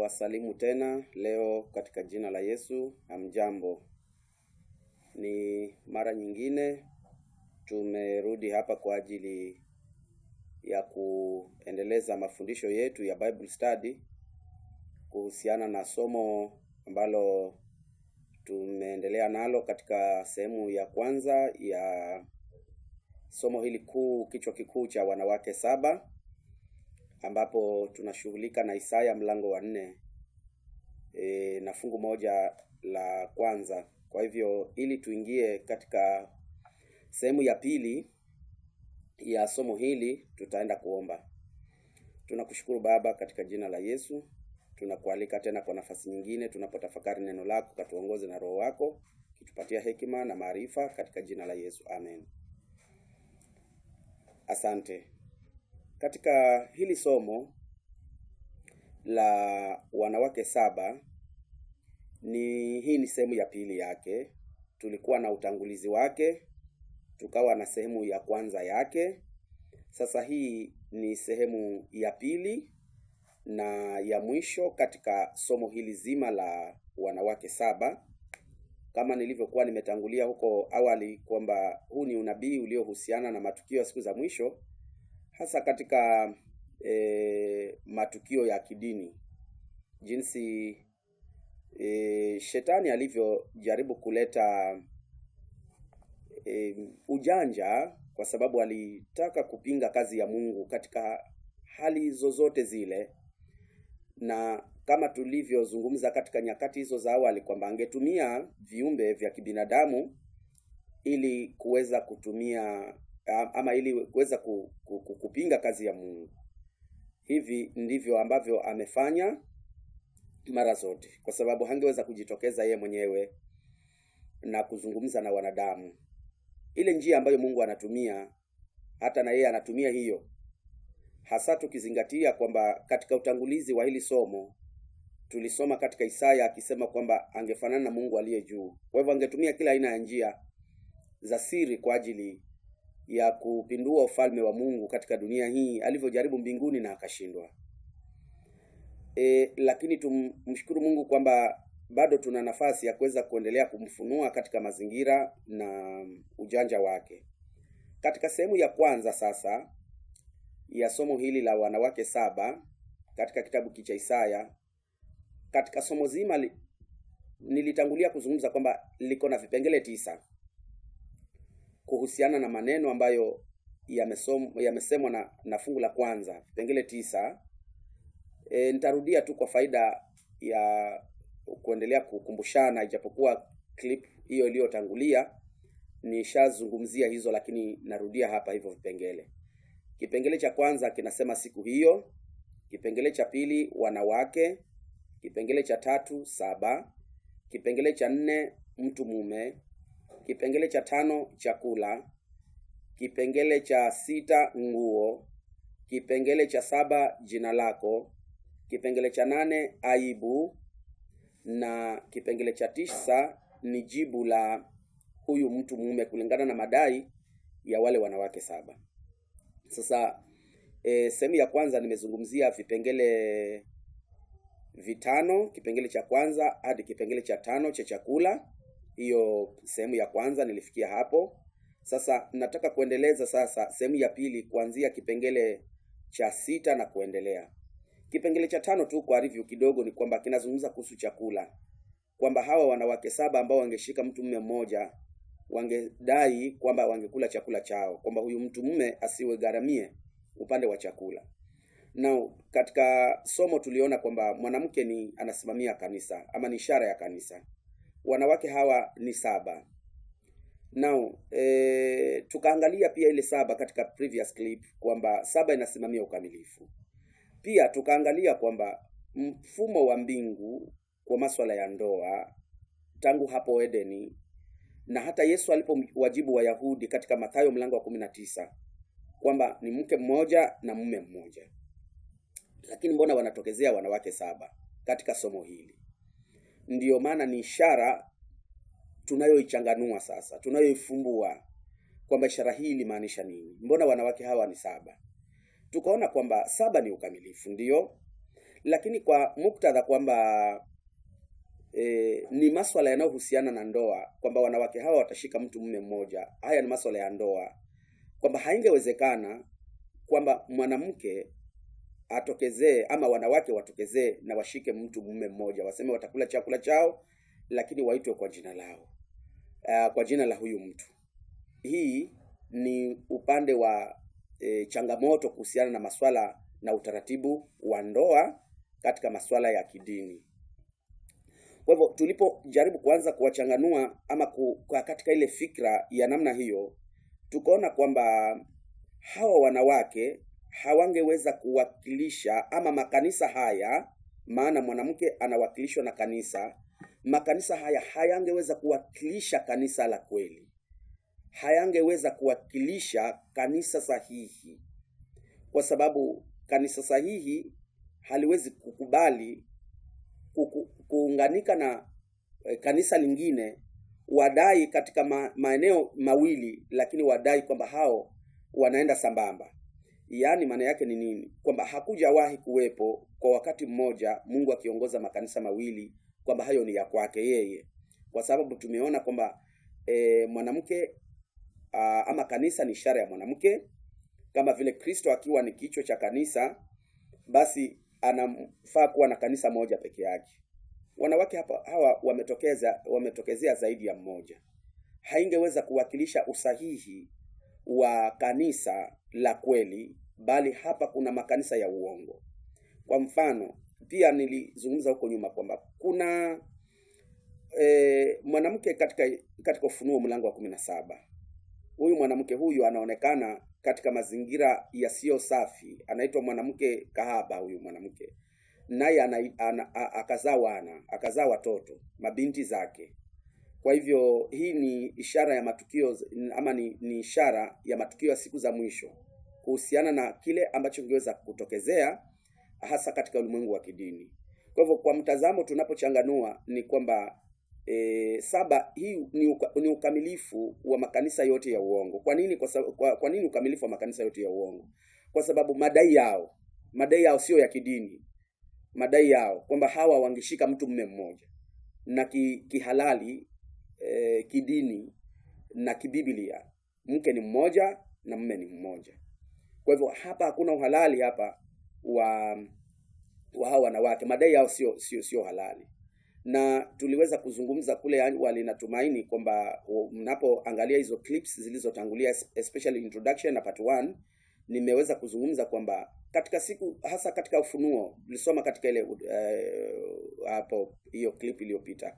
Ninawasalimu tena leo katika jina la Yesu. Hamjambo. Ni mara nyingine tumerudi hapa kwa ajili ya kuendeleza mafundisho yetu ya Bible study kuhusiana na somo ambalo tumeendelea nalo katika sehemu ya kwanza ya somo hili kuu, kichwa kikuu cha wanawake 7, ambapo tunashughulika na Isaya mlango wa 4 na fungu moja la kwanza. Kwa hivyo ili tuingie katika sehemu ya pili ya somo hili, tutaenda kuomba. Tunakushukuru Baba katika jina la Yesu. Tunakualika tena kwa nafasi nyingine tunapotafakari neno lako, katuongoze na Roho wako, kitupatia hekima na maarifa katika jina la Yesu. Amen. Asante. Katika hili somo la wanawake 7, hii ni sehemu ya pili yake. Tulikuwa na utangulizi wake, tukawa na sehemu ya kwanza yake. Sasa hii ni sehemu ya pili na ya mwisho katika somo hili zima la wanawake 7. Kama nilivyokuwa nimetangulia huko awali kwamba huu ni unabii uliohusiana na matukio ya siku za mwisho, hasa katika matukio ya kidini. Jinsi shetani alivyojaribu kuleta ujanja, kwa sababu alitaka kupinga kazi ya Mungu katika hali zozote zile. Na kama tulivyozungumza katika nyakati hizo za awali kwamba angetumia viumbe vya kibinadamu ili kuweza kutumia ama ili kuweza kupinga kazi ya Mungu. Hivi ndivyo ambavyo amefanya mara zote, kwa sababu hangeweza kujitokeza yeye mwenyewe na kuzungumza na wanadamu. Ile njia ambayo Mungu anatumia, hata na yeye anatumia hiyo, hasa tukizingatia kwamba katika utangulizi wa hili somo tulisoma katika Isaya akisema kwamba angefanana na Mungu aliye juu. Kwa hivyo angetumia kila aina ya njia za siri kwa ajili ya kupindua ufalme wa Mungu katika dunia hii, alivyojaribu mbinguni na akashindwa. Lakini tumshukuru Mungu kwamba bado tuna nafasi ya kuweza kuendelea kumfunua katika mazingira na ujanja wake. Katika sehemu ya kwanza sasa ya somo hili la wanawake 7 katika kitabu cha Isaya, katika somo zima nilitangulia kuzungumza kwamba liko na vipengele 9 kuhusiana na maneno ambayo yamesemwa na fungu la kwanza. Vipengele 9. Nitarudia tu kwa faida ya kuendelea kukumbushana, ijapokuwa clip hiyo iliyotangulia nishazungumzia hizo, lakini narudia hapa hivyo vipengele. Kipengele cha kwanza kinasema siku hiyo. Kipengele cha pili wanawake. Kipengele cha 3 7. Kipengele cha 4 mtu mume. Kipengele cha 5 chakula. Kipengele cha 6 nguo. Kipengele cha 7 jina lako. Kipengele cha 8 aibu, na kipengele cha 9 ni jibu la huyu mtu mume kulingana na madai ya wale wanawake 7. Sasa sehemu ya kwanza nimezungumzia vipengele 5, kipengele cha kwanza hadi kipengele cha 5 cha chakula. Hiyo sehemu ya kwanza nilifikia hapo. Sasa nataka kuendeleza sasa sehemu ya pili kuanzia kipengele cha 6 na kuendelea. Kipengele cha 5 tu kwa review kidogo ni kwamba kinazungumza kuhusu chakula, kwamba hawa wanawake 7 ambao wangeshika mtu mume mmoja wangedai kwamba wangekula chakula chao, kwamba huyu mtu mume asiwe garamie upande wa chakula. Na katika somo tuliona kwamba mwanamke anasimamia kanisa ama ni ishara ya kanisa. Wanawake hawa ni 7. Now tukaangalia pia ile 7 katika previous clip kwamba 7 inasimamia ukamilifu. Pia tukaangalia kwamba mfumo wa mbingu kwa masuala ya ndoa tangu hapo Edeni, na hata Yesu alipowajibu Wayahudi katika Mathayo mlango wa 19 kwamba ni mke mmoja na mume mmoja. Lakini mbona wanatokezea wanawake 7 katika somo hili? Ndiyo maana ni ishara tunayoichanganua sasa, tunayoifumbua kwamba ishara hii ilimaanisha nini? Mbona wanawake hawa ni 7? Tukaona kwamba 7 ni ukamilifu, ndiyo, Lakini kwa muktadha kwamba ni masuala yanayohusiana na ndoa, kwamba wanawake hawa watashika mtu mume mmoja, haya ni masuala ya ndoa, kwamba haingewezekana kwamba mwanamke atokezee ama wanawake watokezee na washike mtu mume mmoja, waseme watakula chakula chao, lakini waitwe kwa jina lao, kwa jina la huyu mtu. Hii ni upande wa changamoto kuhusiana na maswala na utaratibu wa ndoa katika maswala ya kidini. Kwa hivyo tulipojaribu kuanza kuwachanganua ama katika ile fikra ya namna hiyo, tukaona kwamba hawa wanawake hawangeweza kuwakilisha ama makanisa haya, maana mwanamke anawakilishwa na kanisa. Makanisa haya hayangeweza kuwakilisha kanisa la kweli, hayangeweza kuwakilisha kanisa sahihi, kwa sababu kanisa sahihi haliwezi kukubali kuunganika na kanisa lingine, wadai katika maeneo mawili, lakini wadai kwamba hao wanaenda sambamba. Yaani maana yake ni nini? Kwamba hakujawahi kuwepo kwa wakati mmoja Mungu akiongoza makanisa mawili kwamba hayo ni ya kwake yeye, kwa sababu tumeona kwamba mwanamke ama kanisa ni ishara ya mwanamke, kama vile Kristo akiwa ni kichwa cha kanisa, basi anafaa kuwa na kanisa moja peke yake. Wanawake hawa wametokezea zaidi ya mmoja, haingeweza kuwakilisha usahihi wa kanisa la kweli, bali hapa kuna makanisa ya uongo. Kwa mfano, pia nilizungumza huko nyuma kwamba kuna mwanamke katika Ufunuo mlango wa 17. Huyu mwanamke huyu anaonekana katika mazingira yasiyo safi, anaitwa mwanamke kahaba huyu mwanamke, naye akazaa watoto, mabinti zake. Kwa hivyo hii ni ishara ya matukio ama ni ishara ya matukio ya siku za mwisho kuhusiana na kile ambacho kingeweza kutokezea hasa katika ulimwengu wa kidini. Kwa hivyo kwa mtazamo tunapochanganua ni kwamba saba hii ni ukamilifu wa makanisa yote ya uongo. Kwa nini? Kwa nini ukamilifu wa makanisa yote ya uongo? Kwa sababu madai yao sio ya kidini. Madai yao kwamba hawa wangeshika mtu mume mmoja, na kihalali kidini na kibiblia mke ni mmoja na mume ni mmoja. Kwa hivyo hapa hakuna uhalali hapa wa hawa wanawake. Madai yao sio halali, na tuliweza kuzungumza kule awali. Natumaini kwamba mnapoangalia hizo clips zilizotangulia, especially introduction na part 1, nimeweza kuzungumza kwamba katika siku hasa katika Ufunuo, nilisoma katika ile hapo hiyo clip iliyopita,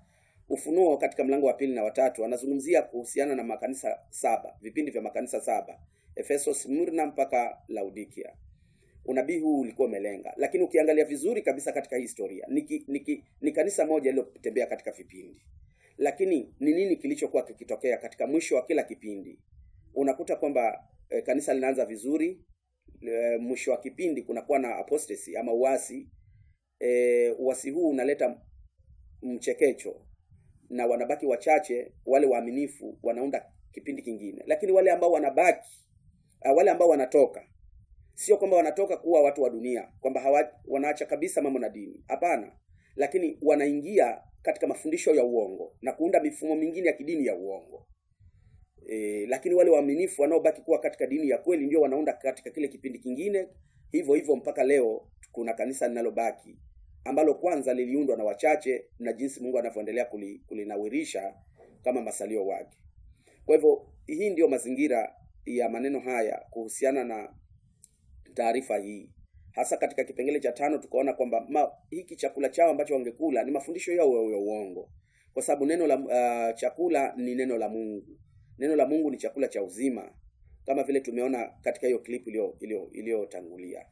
Ufunuo katika mlango wa 2 na wa 3 anazungumzia kuhusiana na makanisa 7, vipindi vya makanisa 7, Efeso, Smyrna mpaka Laodikia. Unabii huu ulikuwa umelenga, lakini ukiangalia vizuri kabisa katika historia ni kanisa moja lililotembea katika vipindi. Lakini ni nini kilichokuwa kikitokea katika mwisho wa kila kipindi? Unakuta kwamba kanisa linaanza vizuri, mwisho wa kipindi kunakuwa na apostasy ama uasi. Uasi huu unaleta mchekecho, na wanabaki wachache, wale waaminifu wanaunda kipindi kingine. Lakini wale ambao wanabaki, wale ambao wanatoka, sio kwamba wanatoka kuwa watu wa dunia, kwamba wanaacha kabisa mambo na dini. Hapana, lakini wanaingia katika mafundisho ya uongo na kuunda mifumo mingine ya kidini ya uongo. Lakini wale waaminifu wanaobaki kuwa katika dini ya kweli ndio wanaunda katika kile kipindi kingine. Hivyo mpaka leo kuna kanisa linalobaki ambalo kwanza liliundwa na wachache, na jinsi Mungu anavyoendelea kulinawirisha kama masalio wake. Kwa hivyo hii ndio mazingira ya maneno haya kuhusiana na taarifa hii. Hasa katika kipengele cha 5 tukaona kwamba hiki chakula chao ambacho wangekula ni mafundisho yao ya uongo, kwa sababu neno la chakula ni neno la Mungu. Neno la Mungu ni chakula cha uzima, kama vile tumeona katika hiyo clip iliyotangulia.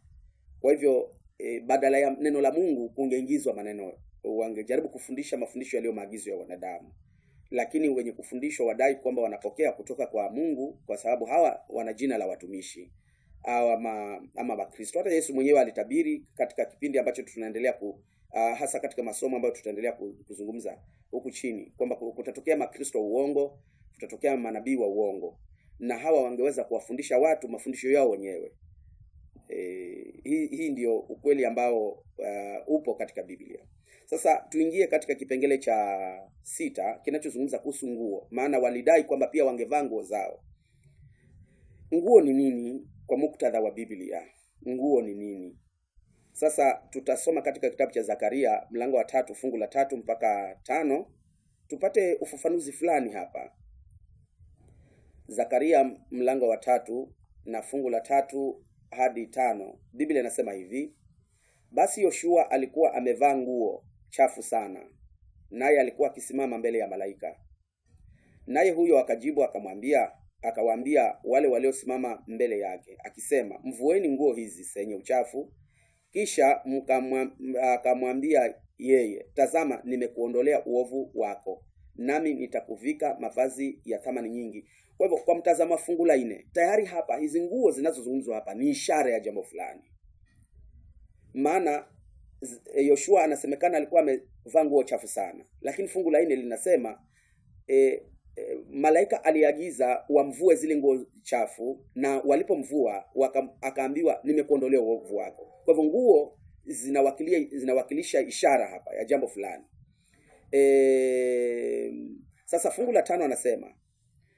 Kwa hivyo badala ya neno la Mungu kungeingizwa maneno, wangejaribu kufundisha mafundisho yaliyo maagizo ya wanadamu. Lakini wenye kufundishwa wadai kwamba wanapokea kutoka kwa Mungu, kwa sababu hawa wana jina la watumishi ama Wakristo. Hata Yesu mwenyewe alitabiri katika kipindi ambacho tunaendelea hasa katika masomo ambayo tutaendelea kuzungumza huku chini, kwamba kutatokea makristo uongo, kutatokea manabii wa uongo, na hawa wangeweza kuwafundisha watu mafundisho yao wenyewe. Hii ndio ukweli ambao upo katika Biblia. Sasa tuingie katika kipengele cha 6 kinachozungumza kuhusu nguo, maana walidai kwamba pia wangevaa nguo zao. Nguo ni nini kwa muktadha wa Biblia? Nguo ni nini? Sasa tutasoma katika kitabu cha Zakaria mlango wa 3 fungu la 3 mpaka 5 tupate ufafanuzi fulani hapa. Zakaria mlango wa 3 na fungu la 3 hadi 5. Biblia inasema hivi: basi Yoshua alikuwa amevaa nguo chafu sana, naye alikuwa akisimama mbele ya malaika. Naye huyo akajibu akawaambia wale waliosimama mbele yake akisema, mvueni nguo hizi zenye uchafu. Kisha akamwambia yeye, tazama, nimekuondolea uovu wako, nami nitakuvika mavazi ya thamani nyingi. Kwa hivyo kwa mtazamo fungu la 4, tayari hapa hizi nguo zinazozungumzwa hapa ni ishara ya jambo fulani. Maana Yoshua anasemekana alikuwa amevaa nguo chafu sana, lakini fungu la 4 linasema malaika aliagiza wamvue zile nguo chafu, na walipomvua akaambiwa, nimekuondolea uovu wako. Kwa hivyo nguo zinawakilisha ishara hapa ya jambo fulani. Sasa fungu la 5 anasema,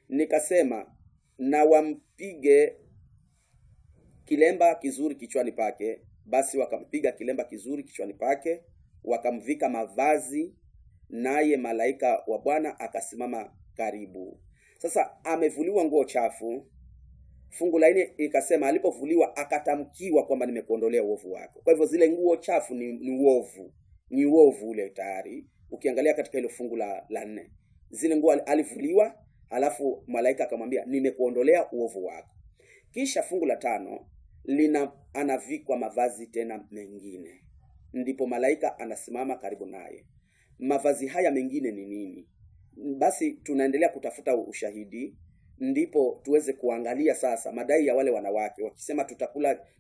nikasema na wampige kilemba kizuri kichwani pake. Basi wakampiga kilemba kizuri kichwani pake, wakamvika mavazi, naye malaika wa Bwana akasimama karibu. Sasa amevuliwa nguo chafu. Fungu la 4 ikasema alipovuliwa akatamkiwa kwamba nimekuondolea uovu wako. Kwa hivyo zile nguo chafu ni uovu. Ni uovu ule tayari. Ukiangalia katika ile fungu la 4. Zile nguo alivuliwa, alafu malaika akamwambia nimekuondolea uovu wako. Kisha fungu la 5 anavikwa mavazi tena mengine. Ndipo malaika anasimama karibu naye. Mavazi haya mengine ni nini? Basi tunaendelea kutafuta ushahidi, ndipo tuweze kuangalia sasa madai ya wale wanawake wakisema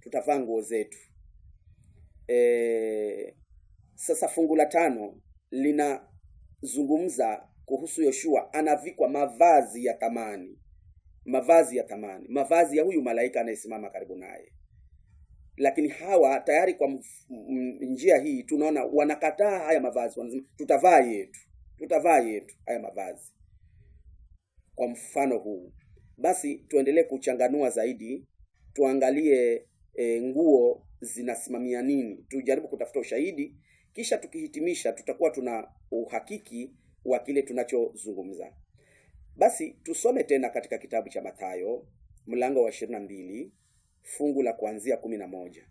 tutavaa nguo zetu. Sasa fungu la 5 linazungumza kuhusu Yoshua anavikwa mavazi ya thamani. Mavazi ya thamani, mavazi ya huyu malaika anayesimama karibu naye. Lakini hawa tayari kwa njia hii tunaona wanakataa haya mavazi, wanasema tutavaa yetu haya mavazi. Kwa mfano huu, basi tuendelee kuchanganua zaidi, tuangalie nguo zinasimamia nini, tujaribu kutafuta ushahidi, kisha tukihitimisha tutakuwa tuna uhakiki wa kile tunachozungumza. Basi tusome tena katika kitabu cha Mathayo mlango wa 22 fungu la kuanzia 11.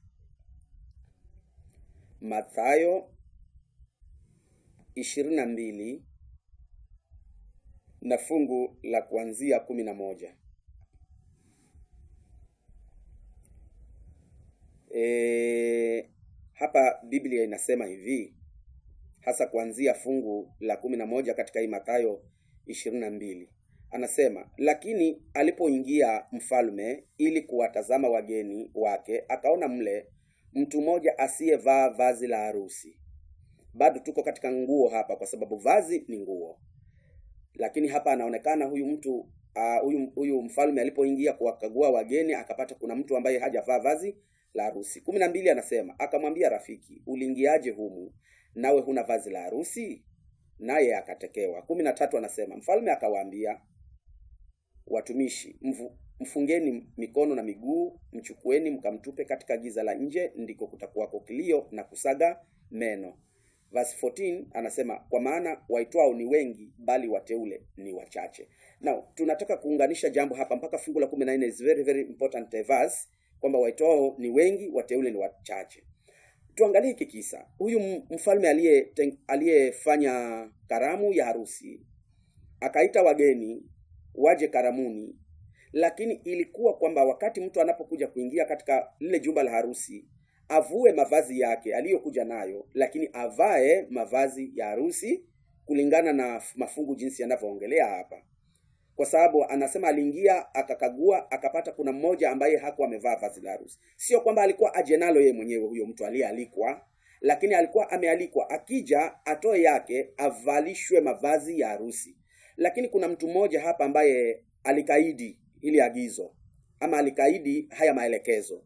Mathayo 22 na fungu la kuanzia 11. Hapa Biblia inasema hivi, hasa kuanzia fungu la 11 katika hii Mathayo 22. Anasema, lakini alipoingia mfalme ili kuwatazama wageni wake, akaona mle mtu mmoja asiyevaa vazi la harusi. Bado tuko katika nguo hapa kwa sababu vazi ni nguo. Lakini hapa anaonekana huyu mtu huyu mfalme alipoingia kuwakagua wageni akapata kuna mtu ambaye hajavaa vazi la harusi. 12 anasema, akamwambia, rafiki, uliingiaje humu nawe huna vazi la harusi? Naye akatekewa. 13 anasema, mfalme akawaambia watumishi, mfungeni mikono na miguu, mchukueni mkamtupe katika giza la nje, ndiko kutakuwako kilio na kusaga meno. Verse 14 anasema, kwa maana waitwao ni wengi bali wateule ni wachache. Now tunataka kuunganisha jambo hapa mpaka fungu la 14 is very very important verse, kwamba waitwao ni wengi, wateule ni wachache. Tuangalie hiki kisa. Huyu mfalme aliyefanya karamu ya harusi akaita wageni waje karamuni, lakini ilikuwa kwamba wakati mtu anapokuja kuingia katika lile jumba la harusi avue mavazi yake aliyokuja nayo, lakini avae mavazi ya harusi kulingana na mafungu jinsi yanavyoongelea hapa. Kwa sababu anasema aliingia akakagua akapata kuna mmoja ambaye hakuwa amevaa vazi la harusi. Sio kwamba alikuwa aje nalo yeye mwenyewe huyo mtu aliyealikwa, lakini alikuwa amealikwa akija atoe yake avalishwe mavazi ya harusi. Lakini kuna mtu mmoja hapa ambaye alikaidi ili agizo ama alikaidi haya maelekezo.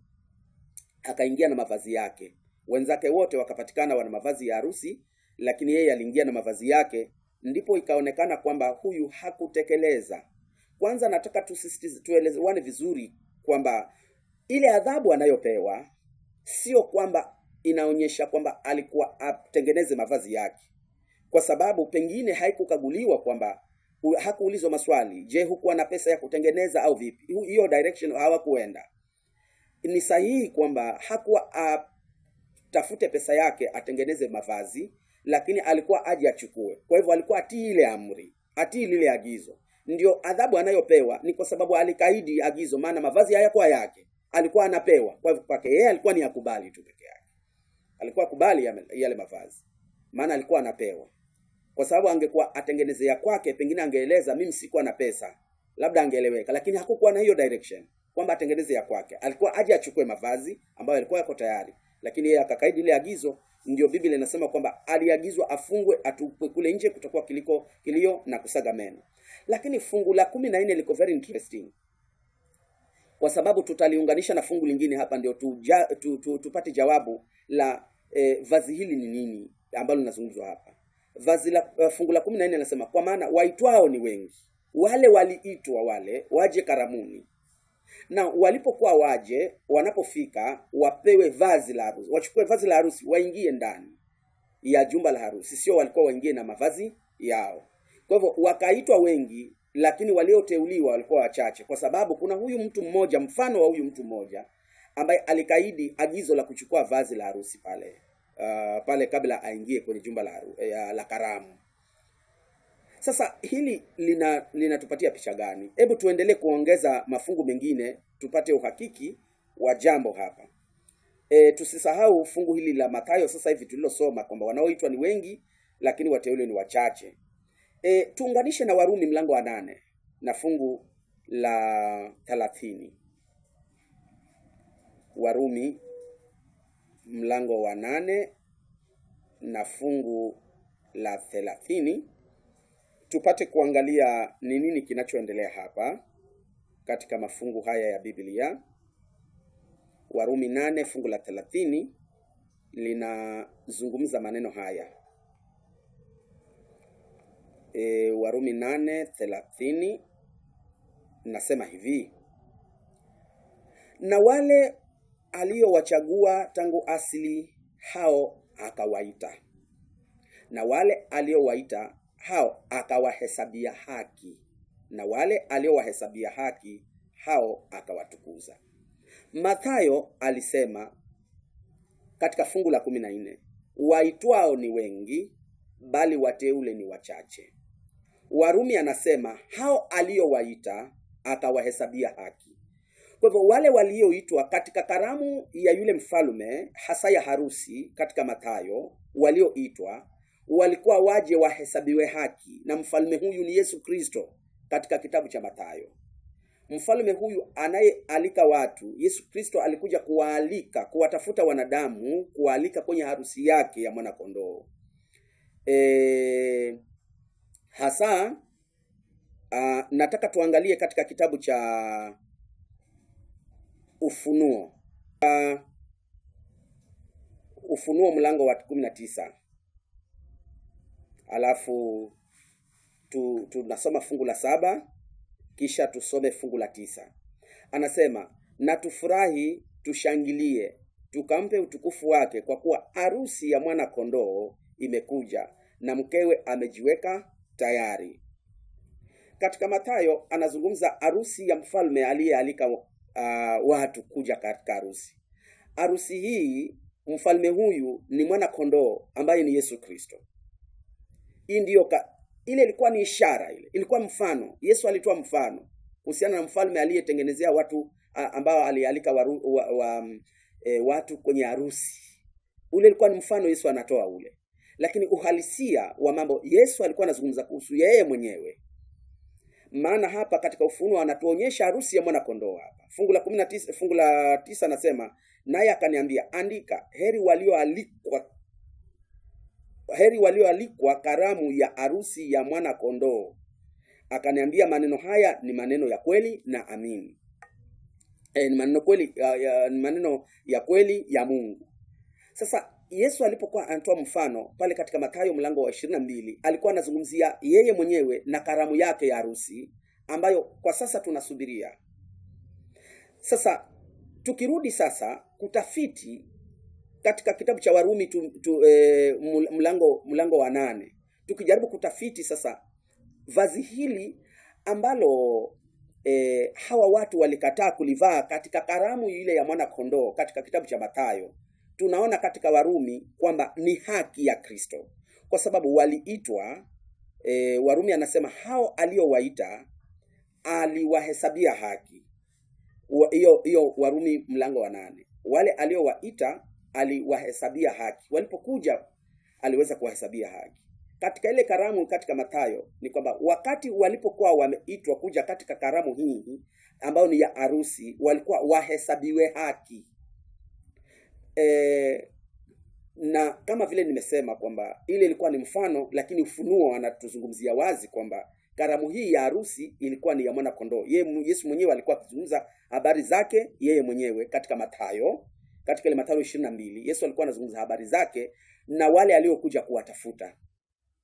akaingia na mavazi yake. Wenzake wote wakapatikana wana mavazi ya harusi, lakini yeye aliingia na mavazi yake. Ndipo ikaonekana kwamba huyu hakutekeleza. Kwanza nataka tuelewane vizuri kwamba ile adhabu anayopewa sio kwamba inaonyesha kwamba alikuwa atengeneze mavazi yake, kwa sababu pengine haikukaguliwa kwamba hakuulizwa maswali, je, hukuwa na pesa ya kutengeneza au vipi? Hiyo direction hawakuenda. Ni sahihi kwamba hakuwa tafute pesa yake atengeneze mavazi, lakini alikuwa aje achukue. Kwa hivyo alikuwa atii ile amri, atii lile agizo. Ndio adhabu anayopewa ni kwa sababu alikaidi agizo, maana mavazi hayakuwa yake, alikuwa anapewa. Kwa hivyo kwake yeye alikuwa ni akubali tu peke yake. Alikuwa kubali yale mavazi, maana alikuwa anapewa. Kwa sababu angekuwa atengenezea kwake, pengine angeeleza mimi sikuwa na pesa, labda angeeleweka, lakini hakukuwa na hiyo direction kwamba atengeneze ya kwake. Alikuwa aje achukue mavazi ambayo alikuwa yako tayari, lakini yeye akakaidi ile agizo. Ndio Biblia inasema kwamba aliagizwa afungwe, atupwe kule nje, kutakuwa kilio na kusaga meno. Lakini fungu la 14 liko very interesting, kwa sababu tutaliunganisha na fungu lingine hapa ndio tupate jawabu la vazi hili ni nini ambalo linazungumzwa hapa. Vazi la fungu la 14 linasema, kwa maana waitwao ni wengi, wale waliitwa wale waje karamuni, na walipokuwa waje, wanapofika wapewe vazi la harusi, wachukue vazi la harusi waingie ndani ya jumba la harusi. Sio walikuwa waingie na mavazi yao. Kwa hivyo wakaitwa wengi, lakini walioteuliwa walikuwa wachache, kwa sababu kuna huyu mtu mmoja, mfano wa huyu mtu mmoja ambaye alikaidi agizo la kuchukua vazi la harusi pale kabla aingie kwenye jumba la karamu. Sasa hili linatupatia picha gani? Hebu tuendelee kuongeza mafungu mengine tupate uhakiki wa jambo hapa. Tusisahau fungu hili la Mathayo sasa hivi tulilosoma kwamba wanaoitwa ni wengi lakini wateule ni wachache. Tuunganishe na Warumi mlango wa 8 na fungu la 30. Warumi mlango wa 8 na fungu la 30, tupate kuangalia ni nini kinachoendelea hapa katika mafungu haya ya Biblia. Warumi 8 fungu la 30 linazungumza maneno haya. Warumi 8:30 nasema hivi: na wale aliowachagua tangu asili, hao akawaita, na wale aliowaita, hao akawahesabia haki, na wale aliowahesabia haki, hao akawatukuza. Mathayo alisema katika fungu la 14, waitwao ni wengi bali wateule ni wachache. Warumi anasema hao aliowaita akawahesabia haki. Kwa hivyo wale walioitwa katika karamu ya yule mfalme, hasa ya harusi katika Mathayo, walioitwa walikuwa waje wahesabiwe haki, na mfalme huyu ni Yesu Kristo. Katika kitabu cha Mathayo, mfalme huyu anayealika watu, Yesu Kristo alikuja kuwaalika, kuwatafuta wanadamu, kuwaalika kwenye harusi yake ya mwana kondoo. Hasa nataka tuangalie katika kitabu cha Ufunuo. Ufunuo mlango wa 19. Alafu tunasoma fungu la 7 kisha tusome fungu la 9. Anasema, na tufurahi, tushangilie, tukampe utukufu wake, kwa kuwa harusi ya mwana kondoo imekuja na mkewe amejiweka tayari. Katika Mathayo anazungumza harusi ya mfalme aliyealika watu kuja katika harusi. Harusi hii, mfalme huyu ni mwana kondoo ambaye ni Yesu Kristo. Hii ndio ile ilikuwa ni ishara, ile ilikuwa mfano. Yesu alitoa mfano kuhusiana na mfalme aliyetengenezea watu ambao alialika watu kwenye harusi. Ule ilikuwa ni mfano Yesu anatoa ule. Lakini uhalisia wa mambo Yesu alikuwa anazungumza kuhusu yeye mwenyewe. Maana hapa katika Ufunuo anatuonyesha harusi ya mwana kondoo hapa. Fungu la 19, fungu la 9 anasema, naye akaniambia, andika, heri walioalikwa karamu ya harusi ya mwana kondoo. Akaniambia, maneno haya ni maneno ya kweli na amini. ni maneno kweli ni maneno ya kweli ya Mungu. Sasa Yesu alipokuwa anatoa mfano pale katika Mathayo mlango wa 22, alikuwa anazungumzia yeye mwenyewe na karamu yake ya harusi ambayo kwa sasa tunasubiria. Sasa tukirudi sasa kutafiti katika kitabu cha Warumi mlango wa 8, tukijaribu kutafiti sasa vazi hili ambalo hawa watu walikataa kulivaa katika karamu ile ya mwana kondoo katika kitabu cha Mathayo, tunaona katika Warumi kwamba ni haki ya Kristo, kwa sababu waliitwa Warumi anasema hao aliowaita aliwahesabia haki. Hiyo Warumi mlango wa 8. Wale aliowaita aliwahesabia haki. Walipokuja aliweza kuwahesabia haki. Katika ile karamu katika Mathayo ni kwamba wakati walipokuwa wameitwa kuja katika karamu hii ambayo ni ya harusi, walikuwa wahesabiwe haki. Na kama vile nimesema kwamba ile ilikuwa ni mfano, lakini ufunuo anatuzungumzia wazi kwamba karamu hii ya harusi ilikuwa ni ya mwana kondoo. Yesu mwenyewe alikuwa akizungumza habari zake yeye mwenyewe katika Mathayo, katika ile Mathayo 22. Yesu alikuwa anazungumza habari zake na wale aliokuja kuwatafuta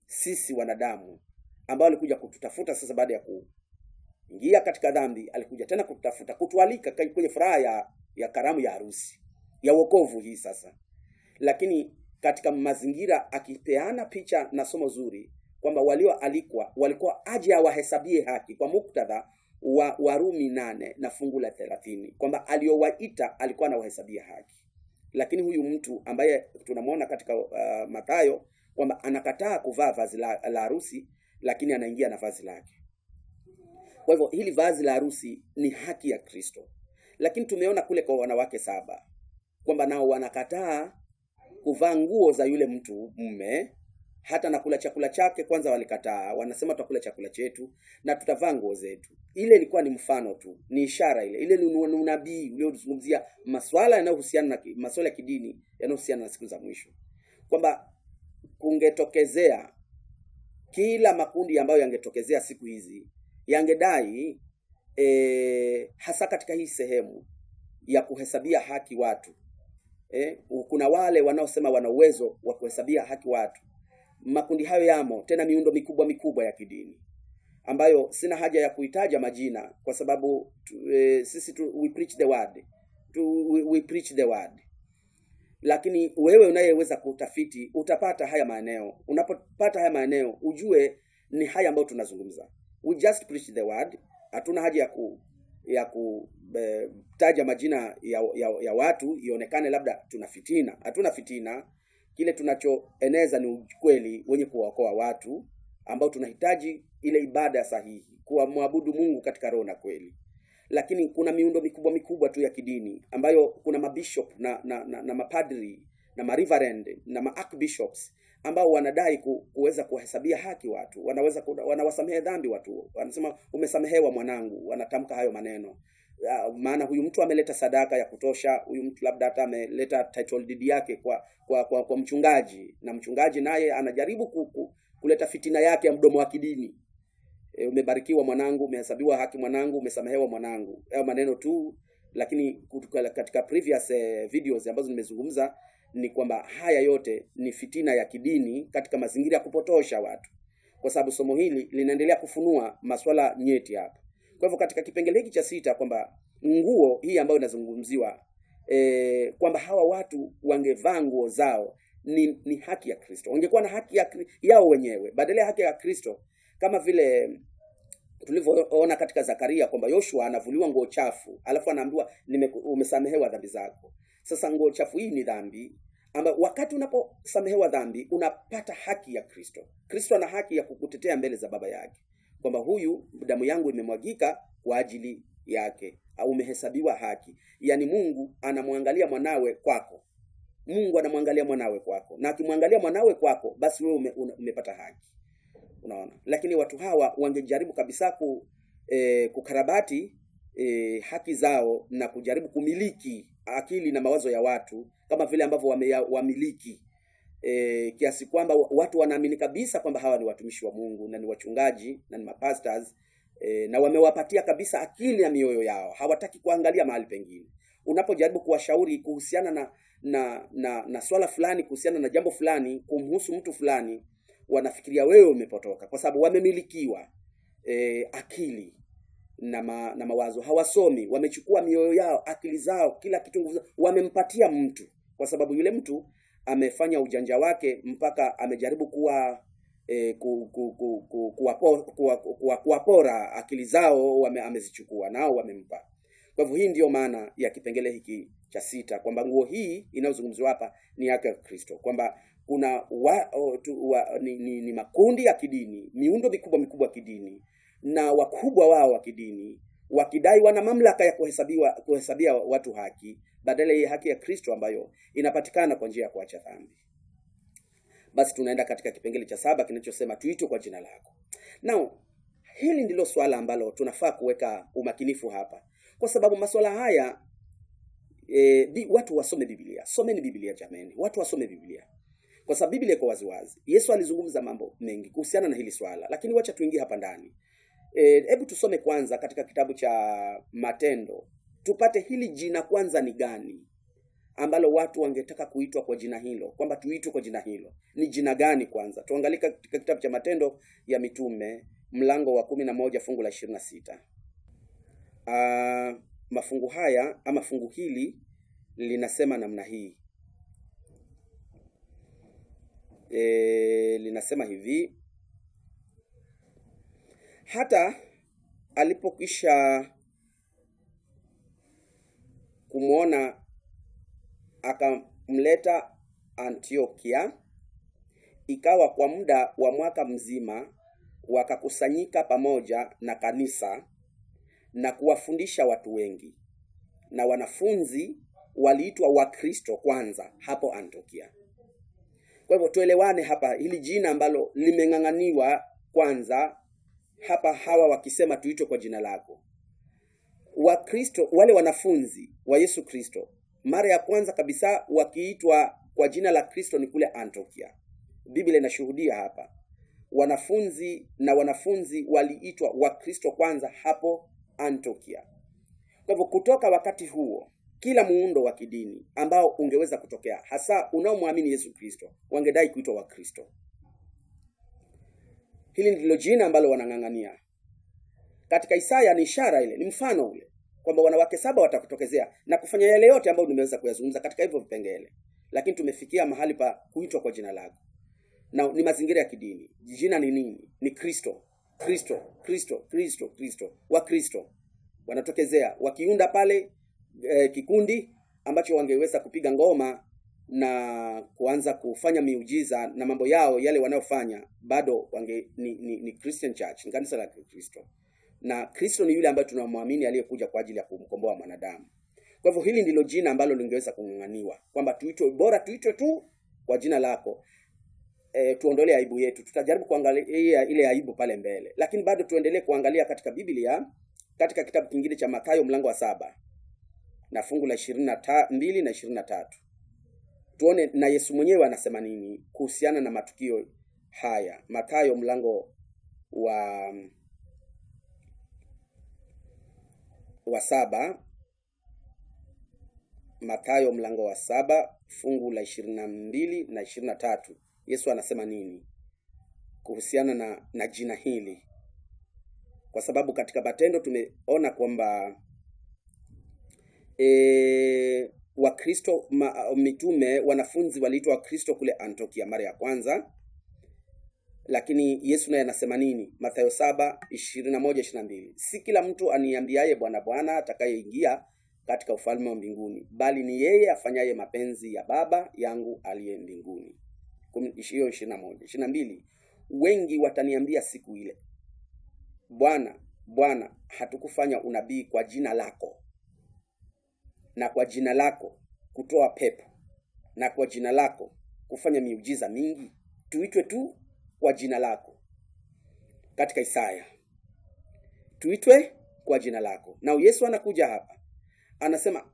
sisi wanadamu, ambao alikuja kututafuta sasa baada ya kuingia katika dhambi. Alikuja tena kututafuta, kutualika kwenye furaha ya karamu ya harusi ya wokovu hii sasa. Lakini katika mazingira akipeana picha na somo zuri kwamba walioalikwa walikuwa aje awahesabie haki kwa muktadha wa Warumi 8 na fungu la 30, kwamba aliowaita alikuwa anawahesabia haki. Lakini huyu mtu ambaye tunamwona katika Mathayo kwamba anakataa kuvaa vazi la harusi, lakini anaingia na vazi lake. Kwa hivyo hili vazi la harusi ni haki ya Kristo. Lakini tumeona kule kwa wanawake 7 kwamba nao wanakataa kuvaa nguo za yule mtu mume, hata na kula chakula chake kwanza walikataa. Wanasema tutakula chakula chetu na tutavaa nguo zetu. Ile ilikuwa ni mfano tu, ni ishara ile ni unabii uliozungumzia masuala yanayohusiana na masuala ya kidini yanayohusiana na siku za mwisho, kwamba kungetokezea kila makundi ambayo yangetokezea siku hizi yangedai hasa katika hii sehemu ya kuhesabia haki watu. Kuna wale wanaosema wana uwezo wa kuhesabia haki watu. Makundi hayo yamo, tena miundo mikubwa ya kidini ambayo sina haja ya kuitaja majina kwa sababu sisi we preach the word. We preach the word. Lakini wewe unayeweza kutafiti utapata haya maeneo. Unapopata haya maeneo ujue ni haya ambayo tunazungumza. We just preach the word. Hatuna haja ya kutaja majina ya watu ionekane labda tuna fitina. Hatuna fitina. Kile tunachoeneza ni ukweli wenye kuwaokoa watu ambao tunahitaji ile ibada sahihi, kuamwabudu Mungu katika roho na kweli. Lakini kuna miundo mikubwa tu ya kidini ambayo kuna mabishop na mapadri na mareverend na maarchbishops ambao wanadai kuweza kuhesabia haki watu. Wanawasamehe dhambi watu. Wanasema umesamehewa mwanangu. Wanatamka hayo maneno. Maana huyu mtu ameleta sadaka ya kutosha, huyu mtu labda hata ameleta title deed yake kwa mchungaji, na mchungaji naye anajaribu kuleta fitina yake ya mdomo wa kidini. Umebarikiwa mwanangu, umehesabiwa haki mwanangu, umesamehewa mwanangu. Hayo maneno tu, lakini katika previous videos ambazo nimezungumza ni kwamba haya yote ni fitina ya kidini katika mazingira ya kupotosha watu, kwa sababu somo hili linaendelea kufunua masuala nyeti hapa. Kwa hivyo katika kipengele hiki cha 6 kwamba nguo hii ambayo inazungumziwa kwamba hawa watu wangevaa nguo zao ni haki ya Kristo. Wangekuwa na haki yao wenyewe badala ya haki ya Kristo, kama vile tulivyoona katika Zakaria kwamba Yoshua anavuliwa nguo chafu alafu anaambiwa umesamehewa dhambi zako. Sasa nguo chafu hii ni dhambi, ama wakati unaposamehewa dhambi unapata haki ya Kristo. Kristo ana haki ya kukutetea mbele za Baba yake kwamba huyu damu yangu imemwagika kwa ajili yake, au umehesabiwa haki. Yaani Mungu anamwangalia mwanawe kwako. Mungu anamwangalia mwanawe kwako, na akimwangalia mwanawe kwako basi wewe umepata haki. Unaona? Lakini watu hawa wangejaribu kabisa kukarabati haki zao na kujaribu kumiliki akili na mawazo ya watu kama vile ambavyo wamiliki kiasi kwamba watu wanaamini kabisa kwamba hawa ni watumishi wa Mungu na ni wachungaji na ni mapastors na wamewapatia kabisa akili ya mioyo yao, hawataki kuangalia mahali pengine. Unapojaribu kuwashauri kuhusiana na swala fulani, kuhusiana na jambo fulani, kumhusu mtu fulani, wanafikiria wewe umepotoka, kwa sababu wamemilikiwa akili na mawazo. Hawasomi, wamechukua mioyo yao, akili zao, kila kitu wamempatia mtu, kwa sababu yule mtu amefanya ujanja wake mpaka amejaribu kuwapora akili zao, amezichukua nao wamempa. Kwa hivyo hii ndiyo maana ya kipengele hiki cha 6, kwamba nguo hii inayozungumzwa hapa ni yake ya Kristo, kwamba kuna ni makundi ya kidini, miundo mikubwa ya kidini, na wakubwa wao wa kidini wakidai wana mamlaka ya kuhesabia watu haki, badala ya haki ya Kristo ambayo inapatikana kwa njia ya kuacha dhambi. Basi tunaenda katika kipengele cha 7 kinachosema tuitwe kwa jina lako. Now, hili ndilo swala ambalo tunafaa kuweka umakinifu hapa, kwa sababu masuala haya watu wasome Biblia. Someni Biblia jamani, watu wasome Biblia, kwa sababu Biblia iko waziwazi. Yesu alizungumza mambo mengi kuhusiana na hili swala, lakini wacha tuingie hapa ndani. Hebu tusome kwanza katika kitabu cha Matendo, tupate hili jina kwanza ni gani ambalo watu wangetaka kuitwa kwa jina hilo, kwamba tuitwe kwa jina hilo. Ni jina gani kwanza? Tuangalie katika kitabu cha Matendo ya Mitume mlango wa 11 fungu la 26. Mafungu haya ama fungu hili linasema namna hii. Linasema hivi: hata alipokwisha kumwona akamleta Antiokia, ikawa kwa muda wa mwaka mzima wakakusanyika pamoja na kanisa na kuwafundisha watu wengi, na wanafunzi waliitwa Wakristo kwanza hapo Antiokia. Kwa hivyo tuelewane hapa, hili jina ambalo limeng'ang'aniwa kwanza hapa, hawa wakisema tuitwe kwa jina lako. Wakristo, wale wanafunzi wa Yesu Kristo, mara ya kwanza kabisa wakiitwa kwa jina la Kristo ni kule Antiokia. Biblia inashuhudia hapa wanafunzi waliitwa Wakristo kwanza hapo Antiokia. Kwa hivyo kutoka wakati huo, kila muundo wa kidini ambao ungeweza kutokea, hasa unaomwamini Yesu Kristo, wangedai kuitwa Wakristo. Hili ndilo jina ambalo wanang'ang'ania. Katika Isaya ni ishara ile, ni mfano ule, kwamba wanawake 7 watakutokezea na kufanya yale yote ambayo nimeweza kuyazungumza katika hivyo vipengele. Lakini tumefikia mahali pa kuitwa kwa jina lako. Na ni mazingira ya kidini. Jina ni nini? Ni Kristo. Kristo, Kristo, Kristo, Kristo. Wakristo wanatokezea wakiunda pale kikundi ambacho wangeweza kupiga ngoma na kuanza kufanya miujiza na mambo yao yale wanayofanya, bado ni Christian Church, ni kanisa la Kristo. Na Kristo ni yule ambaye tunamwamini aliyekuja kwa ajili ya kumkomboa mwanadamu. Kwa hivyo hili ndilo jina ambalo lingeweza kung'ang'aniwa, kwamba tuitwe, bora tuitwe tu kwa jina lako. Tuondolee aibu yetu. Tutajaribu kuangalia ile aibu pale mbele, lakini bado tuendelee kuangalia katika Biblia, katika kitabu kingine cha Mathayo mlango wa 7 na fungu la 22 na 23. Tuone na Yesu mwenyewe anasema nini kuhusiana na matukio haya. Mathayo mlango wa 7, Mathayo mlango wa 7 fungu la 22 na 23. Yesu anasema nini kuhusiana na jina hili? Kwa sababu katika Matendo tumeona kwamba Wakristo mitume, wanafunzi waliitwa Wakristo kule Antiokia mara ya kwanza. Lakini Yesu naye anasema nini? Mathayo 7:21-22. Si kila mtu aniambiaye Bwana Bwana atakayeingia katika ufalme wa mbinguni, bali ni yeye afanyaye mapenzi ya Baba yangu aliye mbinguni. 22. Wengi wataniambia siku ile, Bwana, Bwana, hatukufanya unabii kwa jina lako, na kwa jina lako kutoa pepo, na kwa jina lako kufanya miujiza mingi? Tuitwe tu kwa jina lako. Katika Isaya tuitwe kwa jina lako. Na Yesu anakuja hapa anasema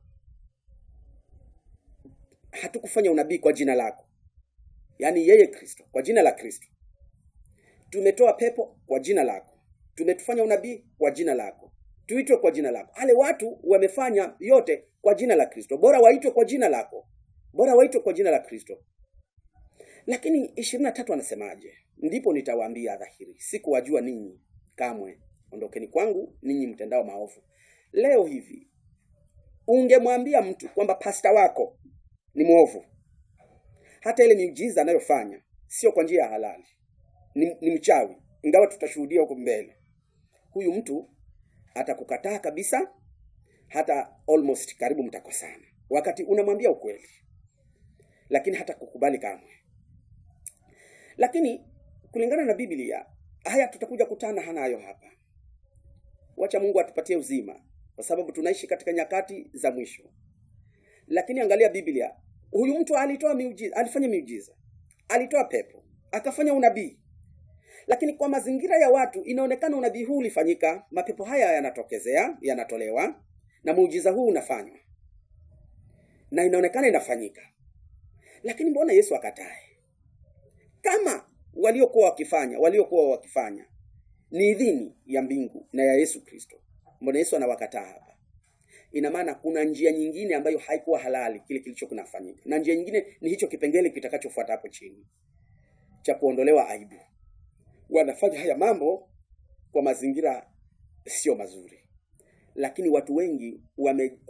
hatukufanya unabii kwa jina lako, yaani yeye Kristo, kwa jina la Kristo. Tumetoa pepo kwa jina lako, tumetufanya unabii kwa jina lako, tuitwe kwa jina lako. Wale watu wamefanya yote kwa jina la Kristo, bora waitwe kwa jina lako, bora waitwe kwa jina la Kristo. Lakini 23 anasemaje? Ndipo nitawaambia dhahiri, sikuwajua ninyi kamwe, ondokeni kwangu ninyi mtendao maovu. Leo hivi ungemwambia mtu kwamba pasta wako ni mwovu, hata ile miujiza anayofanya sio kwa njia ya halali, ni mchawi, ingawa tutashuhudia huko mbele, huyu mtu atakukataa kabisa, hata almost karibu mtakosana wakati unamwambia ukweli, lakini hata kukubali kamwe. Lakini kulingana na Biblia, haya tutakuja kutana hanayo hapa. Wacha Mungu atupatie uzima, kwa sababu tunaishi katika nyakati za mwisho. Lakini angalia Biblia, huyu mtu alitoa miujiza, alifanya miujiza, alitoa pepo, akafanya unabii. Lakini kwa mazingira ya watu inaonekana unabii huu ulifanyika, mapepo haya yanatokezea, yanatolewa, na muujiza huu unafanywa, na inaonekana inafanyika. Lakini mbona Yesu akatae? Kama waliokuwa wakifanya ni idhini ya mbingu na ya Yesu Kristo, mbona Yesu anawakataa hapa? Ina maana kuna njia nyingine ambayo haikuwa halali kile kilicho kunafanyika, na njia nyingine ni hicho kipengele kitakachofuata hapo chini cha kuondolewa aibu. Wanafanya haya mambo kwa mazingira sio mazuri. Lakini watu wengi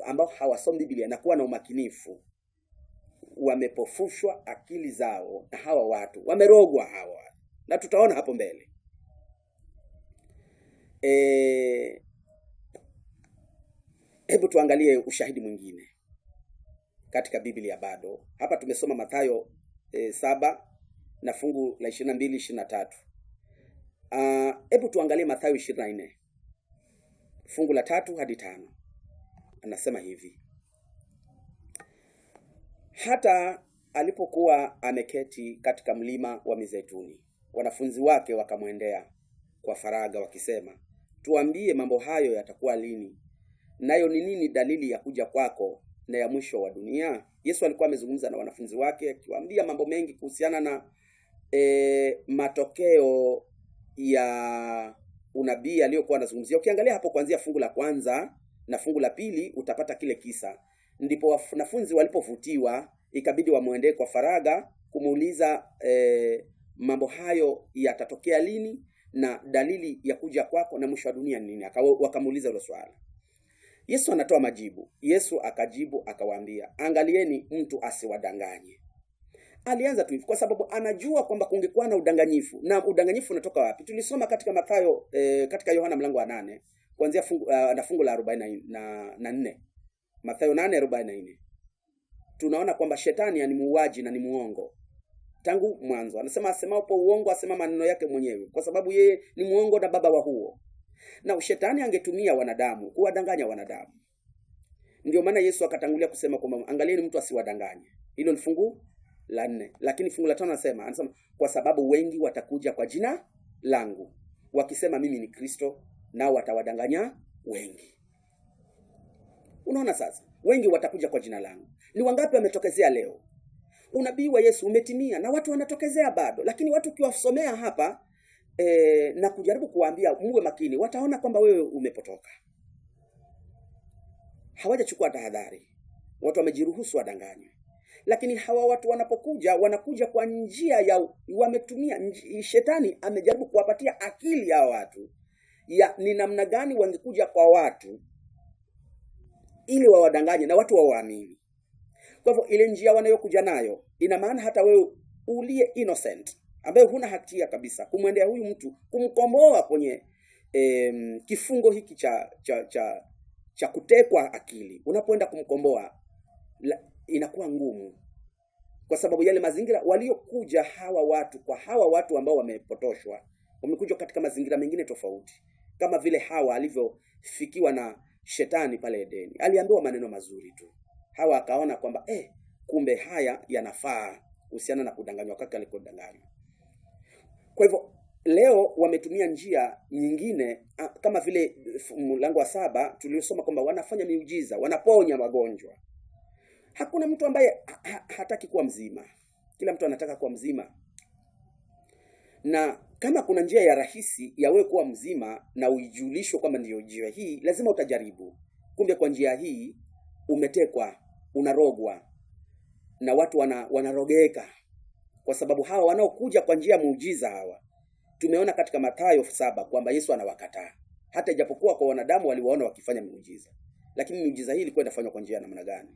ambao hawasomi Biblia na kuwa na umakinifu, wamepofushwa akili zao, na hawa watu wamerogwa hawa, na tutaona hapo mbele. Hebu tuangalie ushahidi mwingine katika Biblia bado. Hapa tumesoma Mathayo 7 na fungu la 22-23. Hebu tuangalie Mathayo 24 fungu la 3 hadi 5. Anasema hivi: hata alipokuwa ameketi katika mlima wa Mizeituni, wanafunzi wake wakamwendea kwa faraga wakisema, tuambie mambo hayo yatakuwa lini, nayo ni nini dalili ya kuja kwako na ya mwisho wa dunia? Yesu alikuwa amezungumza na wanafunzi wake akiwaambia mambo mengi kuhusiana na matokeo ya unabii aliyokuwa anazungumzia. Ukiangalia hapo kuanzia fungu la 1 na fungu la 2 utapata kile kisa. Ndipo wanafunzi walipovutiwa, ikabidi wamwendee kwa faraga kumuuliza mambo hayo yatatokea lini na dalili ya kuja kwako na mwisho wa dunia ni nini. Wakamuuliza hilo swali. Yesu anatoa majibu. Yesu akajibu akawaambia, angalieni mtu asiwadanganye. Alianza tu kwa sababu anajua kwamba kungekuwa na udanganyifu. Na udanganyifu unatoka wapi? Tulisoma katika Mathayo katika Yohana mlango wa 8 kuanzia fungu la 44. Mathayo 8:44. Tunaona kwamba shetani ni muuaji na ni muongo. Tangu mwanzo anasema asemapo uongo asema maneno yake mwenyewe, kwa sababu yeye ni muongo na baba wa huo. Na shetani angetumia wanadamu kuwadanganya wanadamu. Ndio maana Yesu akatangulia kusema kwamba angalieni mtu asiwadanganye. Hilo ni fungu la 4. Lakini fungu la 5 anasema kwa sababu wengi watakuja kwa jina langu wakisema mimi ni Kristo, nao watawadanganya wengi. Unaona sasa, wengi watakuja kwa jina langu. Ni wangapi wametokezea leo? Unabii wa Yesu umetimia na watu wanatokezea bado. Lakini watu ukiwasomea hapa na kujaribu kuwaambia muwe makini, wataona kwamba wewe umepotoka. Hawajachukua tahadhari. Watu wamejiruhusu wadanganywe. Lakini hawa watu wanakuja kwa njia ya wametumia shetani amejaribu kuwapatia akili ya watu ya ni namna gani wangekuja kwa watu ili wawadanganye na watu waamini. Kwa hivyo ile njia wanayokuja nayo ina maana hata wewe uliye innocent ambaye huna hatia kabisa kumwendea huyu mtu kumkomboa kwenye kifungo hiki cha kutekwa akili. Unapoenda kumkomboa inakuwa ngumu, kwa sababu yale mazingira waliokuja hawa watu ambao wamepotoshwa wamekuja katika mazingira mengine tofauti. Kama vile Hawa alivyofikiwa na shetani pale Edeni, aliambiwa maneno mazuri tu. Hawa akaona kwamba kumbe haya yanafaa kuhusiana na kudanganywa kwake alikodanganywa. Kwa hivyo leo wametumia njia nyingine, kama vile mlango wa 7 tuliosoma kwamba wanafanya miujiza, wanaponya magonjwa. Hakuna mtu ambaye hataki kuwa mzima. Kila mtu anataka kuwa mzima. Na Kama kuna njia ya rahisi ya wewe kuwa mzima na ujulishwe kwamba ndio njia hii, lazima utajaribu. Kumbe kwa njia hii umetekwa, unarogwa, na watu wanarogeka. Kwa sababu hawa wanaokuja kwa njia muujiza hawa, tumeona katika Mathayo 7 kwamba Yesu anawakataa. Hata ijapokuwa kwa wanadamu waliwaona wakifanya miujiza, lakini miujiza hii ilikuwa inafanywa kwa njia namna gani?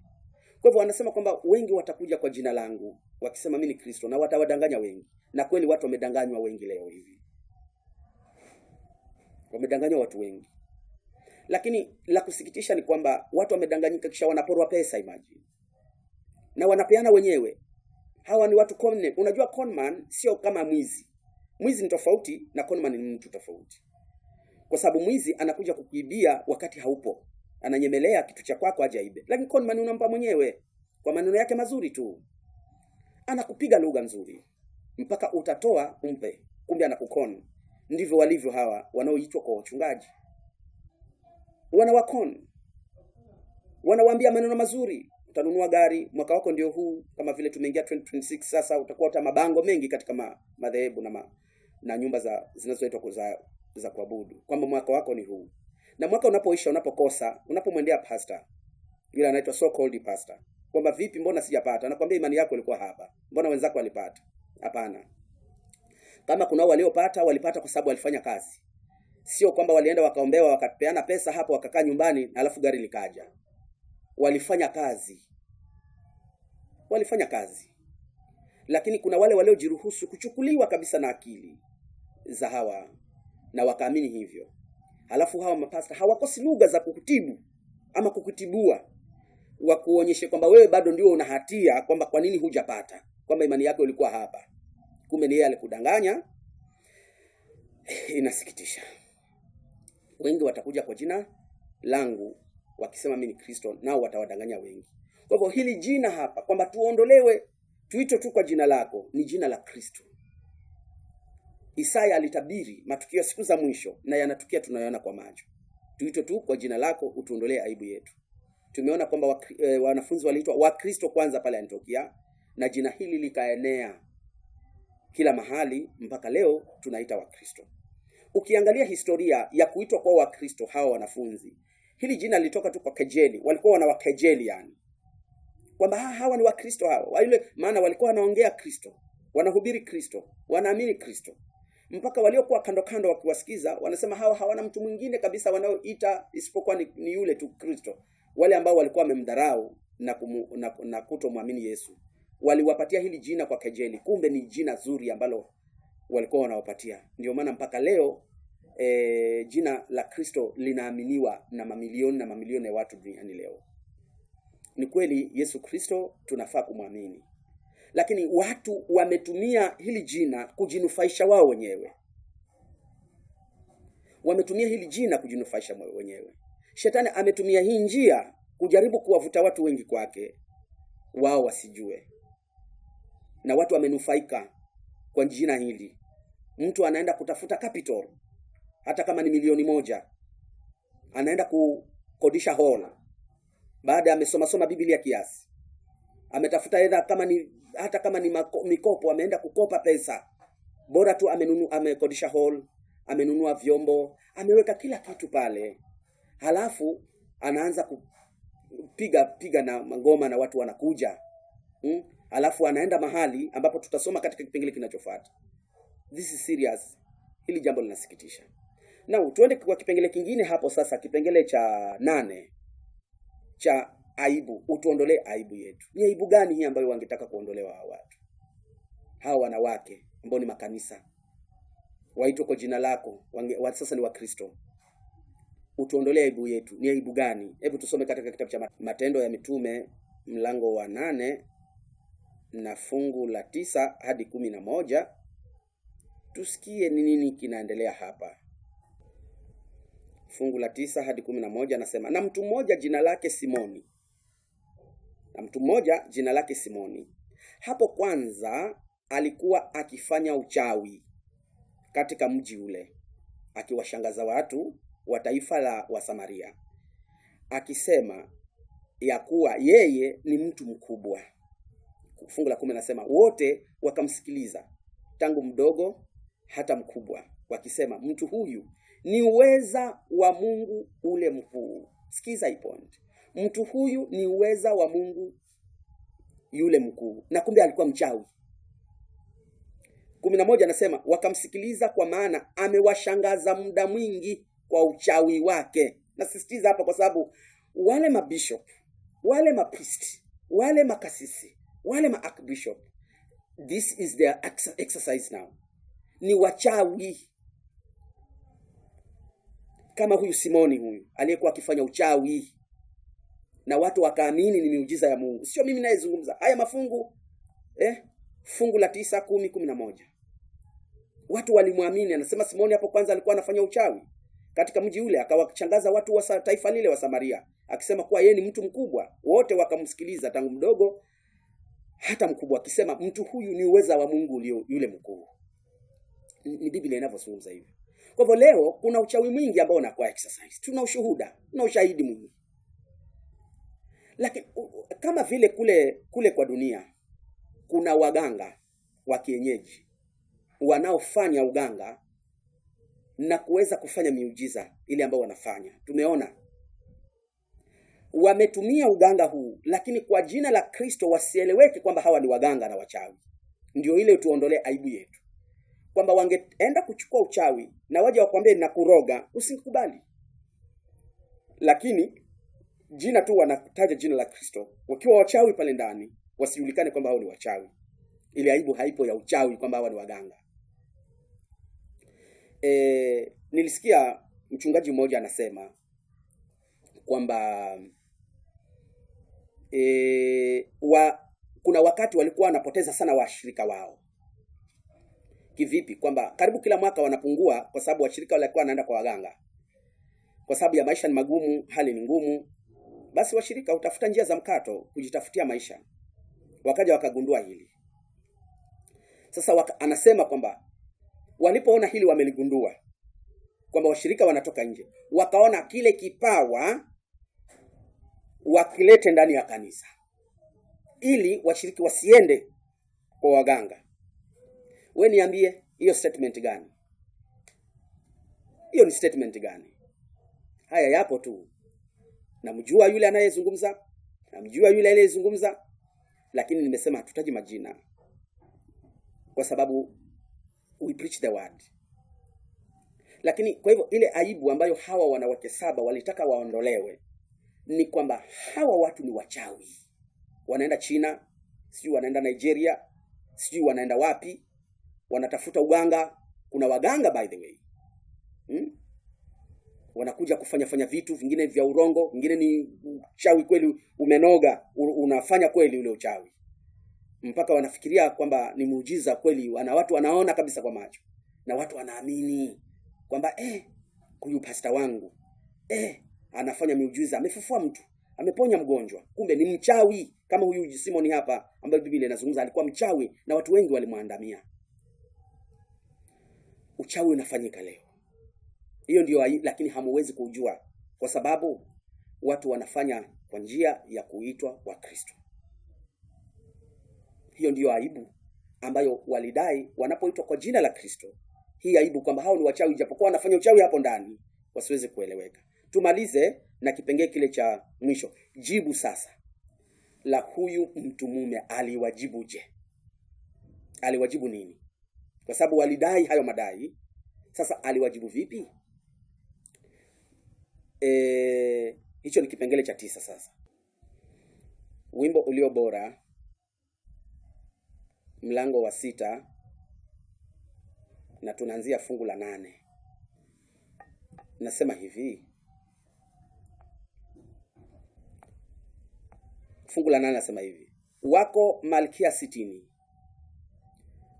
Kwa hivyo wanasema kwamba wengi watakuja kwa jina langu wakisema mimi ni Kristo, na watawadanganya wengi. Na kweli watu wamedanganywa wengi leo hivi. Wamedanganywa watu wengi. Lakini la kusikitisha ni kwamba watu wamedanganyika kisha wanaporwa pesa, imagine. Na wanapeana wenyewe. Hawa ni watu conman. Unajua conman sio kama mwizi. Mwizi ni tofauti na conman ni mtu tofauti. Kwa sababu mwizi anakuja kukuibia wakati haupo. Ananyemelea kitu cha kwako aje aibe. Lakini conman unampa mwenyewe kwa maneno yake mazuri tu. Anakupiga lugha nzuri mpaka utatoa umpe. Kumbe anakukon. Ndivyo walivyo hawa wanaoitwa kwa wachungaji. Wanawakon. Wanawaambia maneno mazuri. Utanunua gari, mwaka wako ndio huu, kama vile tumeingia 2026 sasa, utakuwa hata mabango mengi katika madhehebu na nyumba zinazoitwa za kuabudu kwamba mwaka wako ni huu. Na mwaka unapoisha, unapokosa, unapomwendea pastor, yule anaitwa so called pastor, kwamba vipi, mbona sijapata? Anakuambia imani yako ilikuwa hapa. Mbona wenzako walipata? Hapana. Kama kuna walipata kwa sababu walifanya kazi. Sio kwamba walienda wakaombewa wakapeana pesa hapo wakakaa nyumbani alafu gari likaja. Walifanya kazi. Walifanya kazi. Lakini kuna wale waliojiruhusu kuchukuliwa kabisa na akili za hawa na wakaamini hivyo. Halafu hawa mapasta hawakosi lugha za kukutibu ama kukutibua, wa kuonyesha kwamba wewe bado ndio una hatia, kwamba kwa nini hujapata, kwamba imani yako ilikuwa hapa. Kumbe ni yeye alikudanganya. Inasikitisha. Wengi watakuja kwa jina langu wakisema mimi ni Kristo, nao watawadanganya wengi. Kwa hivyo hili jina hapa kwamba tuondolewe, tuitwe tu kwa jina lako, ni jina la Kristo. Isaya alitabiri matukio siku za mwisho na yanatukia, tunayoona kwa macho. Tuitwe tu kwa jina lako, utuondolee aibu yetu. Tumeona kwamba wanafunzi waliitwa wa Kristo kwanza pale Antiokia, na jina hili likaenea kila mahali mpaka leo tunaita wa Kristo. Ukiangalia historia ya kuitwa kwa wa Kristo hawa wanafunzi, hili jina lilitoka tu kwa kejeli. Walikuwa wanawakejeli yani, kwamba hawa ni wa Kristo hawa. Maana walikuwa wanaongea Kristo, wanahubiri Kristo, wanaamini Kristo. Mpaka waliokuwa kando kando wakiwasikiza wanasema hawa hawana mtu mwingine kabisa wanaoita isipokuwa ni yule tu Kristo. Wale ambao walikuwa wamemdharau na kutomwamini Yesu, waliwapatia hili jina kwa kejeli. Kumbe ni jina zuri ambalo walikuwa wanawapatia. Ndio maana mpaka leo jina la Kristo linaaminiwa na mamilioni ya watu duniani leo. Ni kweli Yesu Kristo tunafaa kumwamini. Lakini watu wametumia hili jina kujinufaisha wao wenyewe. Wametumia hili jina kujinufaisha wao wenyewe. Shetani ametumia hii njia kujaribu kuwavuta watu wengi kwake, wao wasijue. Na watu wamenufaika kwa jina hili. Mtu anaenda kutafuta capital, hata kama ni 1,000,000. Anaenda kukodisha hall. Baada amesoma Biblia kiasi. Ametafuta edha hata kama ni mikopo, ameenda kukopa pesa. Bora tu amekodisha hall, amenunua vyombo, ameweka kila kitu pale. Halafu anaanza kupiga na ngoma na watu wanakuja. Halafu anaenda mahali ambapo tutasoma katika kipengele kinachofuata. This is serious. Hili jambo linasikitisha. Now tuende kwa kipengele kingine hapo sasa, kipengele cha 8 cha aibu. Utuondolee aibu yetu. Ni aibu gani hii ambayo wangetaka kuondolewa hawa watu? Hawa wanawake ambao ni makanisa, waitwa kwa jina lako, sasa ni wa Kristo. Utuondolee aibu yetu. Ni aibu gani? Hebu tusome katika kitabu cha Matendo ya Mitume mlango wa 8 na fungu la 9 hadi 11. Tusikie ni nini kinaendelea hapa. Fungu la 9 hadi 11 anasema, na mtu mmoja jina lake Simoni. Hapo kwanza alikuwa akifanya uchawi katika mji ule, akiwashangaza watu wa taifa la Wasamaria, akisema ya kuwa yeye ni mtu mkubwa. Fungu la 10 nasema, wote wakamsikiliza, tangu mdogo hata mkubwa, wakisema mtu huyu ni uweza wa Mungu ule mkuu. Sikiza hii point. Mtu huyu ni uweza wa Mungu yule mkuu. Na kumbe alikuwa mchawi. 11 anasema wakamsikiliza kwa maana amewashangaza muda mwingi kwa uchawi wake. Nasisitiza hapa kwa sababu wale mabishop, wale mapriest, wale makasisi, wale archbishop, this is their exercise now. Ni wachawi. Kama huyu Simoni huyu aliyekuwa akifanya uchawi na watu wakaamini ni miujiza ya Mungu. Sio mimi naezungumza. Haya mafungu fungu la 9, 10, 11. Watu walimwamini. Anasema Simoni hapo kwanza alikuwa anafanya uchawi katika mji ule, akawachangaza watu wa taifa lile wa Samaria, akisema kuwa yeye ni mtu mkubwa. Wote wakamsikiliza, tangu mdogo hata mkubwa, akisema mtu huyu ni uweza wa Mungu yule mkuu. Ni Biblia inavyozungumza hivyo. Kwa hivyo leo kuna uchawi mwingi ambao unakuwa exercise. Tuna ushuhuda na ushahidi mwingi. Lakini kama vile kule kwa dunia kuna waganga wa kienyeji wanaofanya uganga na kuweza kufanya miujiza ile ambao wanafanya. Tumeona wametumia uganga huu, lakini kwa jina la Kristo wasieleweke kwamba hawa ni waganga na wachawi. Ndio ile tuondolee aibu yetu. Kwamba wangeenda kuchukua uchawi na waje wakwambie na kuroga, usikubali. Lakini jina tu wanataja jina la Kristo, wakiwa wachawi pale ndani, wasijulikane kwamba hao ni wachawi. Ile aibu haipo ya uchawi kwamba hawa ni waganga. Nilisikia mchungaji mmoja anasema kwamba kuna wakati walikuwa wanapoteza sana washirika wao. Kivipi? Kwamba karibu kila mwaka wanapungua kwa sababu washirika walikuwa wanaenda kwa waganga. Kwa sababu ya maisha ni magumu, hali ni ngumu, basi washirika utafuta njia za mkato kujitafutia maisha. Wakaja wakagundua hili. Sasa anasema kwamba walipoona hili, wameligundua kwamba washirika wanatoka nje, wakaona kile kipawa wakilete ndani ya kanisa ili washiriki wasiende kwa waganga. Wewe niambie, hiyo statement gani? Hiyo ni statement gani? Haya yapo tu. Namjua yule anayezungumza, namjua yule aliyezungumza, lakini nimesema hatutaji majina kwa sababu we preach the word. Lakini kwa hivyo ile aibu ambayo hawa wanawake 7 walitaka waondolewe ni kwamba hawa watu ni wachawi. Wanaenda China, sijui wanaenda Nigeria, sijui wanaenda wapi, wanatafuta uganga. Kuna waganga by the way. Wanakuja kufanya vitu vingine vya urongo, vingine ni uchawi kweli umenoga, unafanya kweli ule uchawi. Mpaka wanafikiria kwamba ni muujiza kweli, watu wanaona kabisa kwa macho. Na watu wanaamini kwamba huyu pastor wangu anafanya miujiza, amefufua mtu, ameponya mgonjwa. Kumbe ni mchawi, kama huyu Simoni hapa ambaye Biblia inazungumza alikuwa mchawi na watu wengi walimwandamia. Uchawi unafanyika leo. Hiyo ndio, lakini hamuwezi kujua kwa sababu watu wanafanya kwa njia ya kuitwa wa Kristo. Hiyo ndio aibu ambayo walidai wanapoitwa kwa jina la Kristo. Hii aibu kwamba hao ni wachawi japokuwa wanafanya uchawi hapo ndani, wasiweze kueleweka. Tumalize na kipengele kile cha mwisho. Jibu sasa la huyu mtu mume aliwajibuje? Aliwajibu nini? Kwa sababu walidai hayo madai. Sasa aliwajibu vipi? Hicho ni kipengele cha 9 sasa. Wimbo ulio bora, mlango wa 6, na tunaanzia fungu la 8. Nasema hivi. Fungu la 8 nasema hivi: wako malkia 60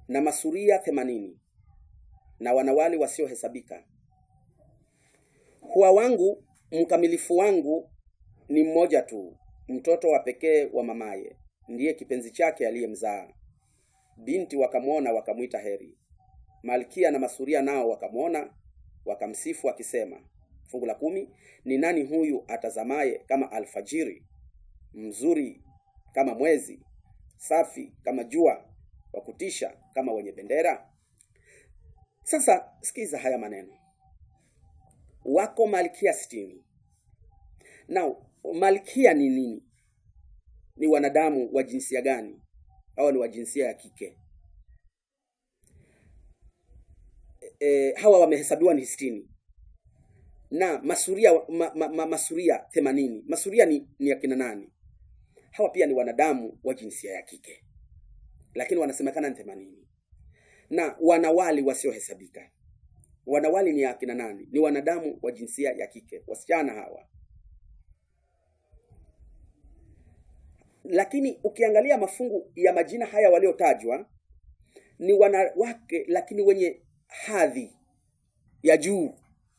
na masuria 80 na wanawali wasiohesabika. Hua wangu mkamilifu wangu ni mmoja tu, mtoto wa pekee wa mamaye, ndiye kipenzi chake aliyemzaa. Binti wakamwona wakamuita heri. Malkia na masuria nao wakamwona wakamsifu akisema. Fungu la 10: ni nani huyu atazamaye kama alfajiri, mzuri kama mwezi, safi kama jua, wa kutisha kama wenye bendera? Sasa sikiza haya maneno. Wako malkia 60. Now, malkia ni nini? Ni wanadamu wa jinsia gani? Hawa ni wa jinsia ya kike. Hawa wamehesabiwa ni 60. Na masuria masuria 80. Masuria ni akina nani? Hawa pia ni wanadamu wa jinsia ya kike, lakini wanasemekana ni 80. Na wanawali wasiohesabika. Wanawali ni akina nani? Ni wanadamu wa jinsia ya kike, wasichana hawa. Lakini ukiangalia mafungu ya majina haya waliotajwa ni wanawake, lakini wenye hadhi ya juu,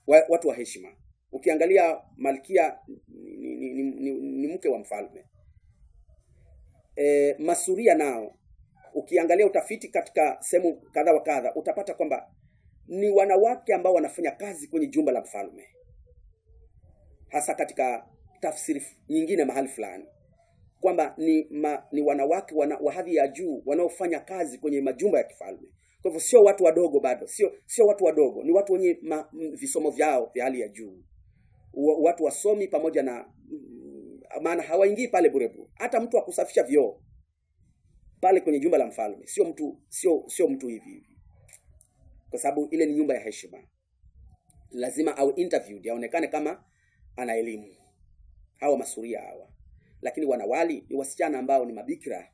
watu wa heshima. Ukiangalia malkia ni mke wa mfalme. Masuria nao, ukiangalia utafiti katika sehemu kadha wa kadha, utapata kwamba ni wanawake ambao wanafanya kazi kwenye jumba la mfalme, hasa katika tafsiri nyingine mahali fulani kwamba ni wanawake wa hadhi ya juu wanaofanya kazi kwenye majumba ya kifalme. Kwa hivyo sio watu wadogo, bado sio watu wadogo, ni watu wenye visomo vyao vya hali ya juu, watu wasomi, pamoja na maana hawaingii pale bure. Hata mtu akusafisha vyoo pale kwenye jumba la mfalme sio mtu hivi, kwa sababu ile ni nyumba ya heshima. Lazima au interviewed, aonekane kama ana elimu. Hawa masuria hawa. Lakini wanawali ni wasichana ambao ni mabikira.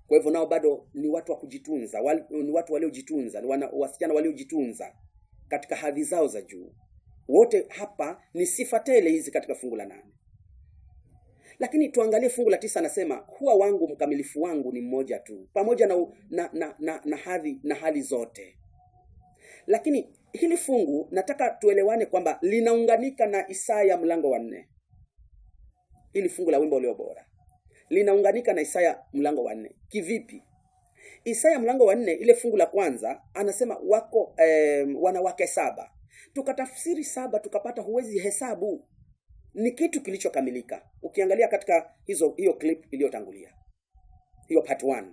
Kwa hivyo nao bado ni watu wa kujitunza, ni watu waliojitunza, ni wasichana waliojitunza katika hadhi zao za juu. Wote hapa ni sifa tele hizi katika fungu la 8. Lakini tuangalie fungu la 9, anasema huwa wangu mkamilifu wangu ni mmoja tu, pamoja na hadhi na hali zote. Lakini hili fungu nataka tuelewane kwamba linaunganika na Isaya mlango wa 4. Hili fungu la wimbo ulio bora linaunganika na Isaya mlango wa 4. Kivipi? Isaya mlango wa 4, ile fungu la kwanza anasema wako wanawake 7. Tukatafsiri 7 tukapata huwezi hesabu. Ni kitu kilichokamilika. Ukiangalia katika hiyo clip iliyotangulia, hiyo part 1,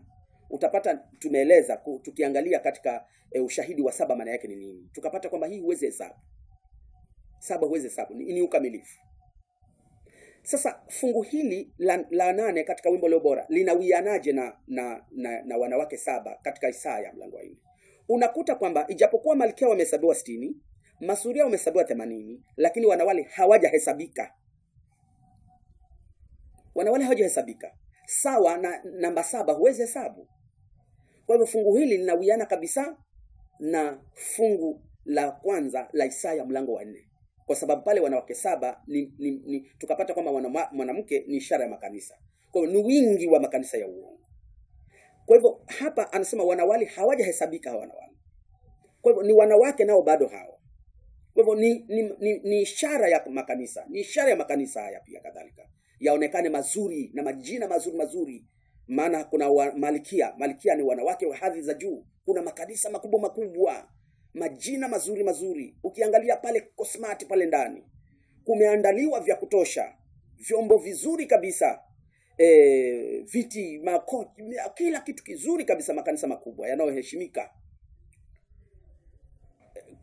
utapata tumeeleza tukiangalia katika ushahidi wa 7 maana yake ni nini. Tukapata kwamba hii huwezi hesabu. 7 huwezi hesabu, ni ukamilifu. Sasa fungu hili la 8 katika wimbo leo bora linawianaje na wanawake 7 katika Isaya mlango wa 4? Unakuta kwamba ijapokuwa malkia wamehesabiwa 60, masuria wamehesabiwa 80, lakini wanawali hawajahesabika. Wanawali hawajahesabika. Sawa na namba 7 huwezi hesabu. Kwa hivyo fungu hili linawiana kabisa na fungu la kwanza la Isaya mlango wa 4. Kwa sababu pale wanawake 7 tukapata kwamba mwanamke ni ishara ya makanisa. Kwa hivyo ni wingi wa makanisa ya uongo. Kwa hivyo hapa anasema wanawali hawajahesabika hawa wanawali. Kwa hivyo ni wanawake nao bado hao. Kwa hivyo ni ishara ya makanisa. Ni ishara ya makanisa haya pia kadhalika. Yaonekane mazuri na majina mazuri. Maana kuna malkia ni wanawake wa hadhi za juu. Kuna makanisa makubwa. Majina mazuri. Ukiangalia pale Kosmati pale ndani, kumeandaliwa vya kutosha, vyombo vizuri kabisa, viti, makochi, kila kitu kizuri kabisa, makanisa makubwa yanayoheshimika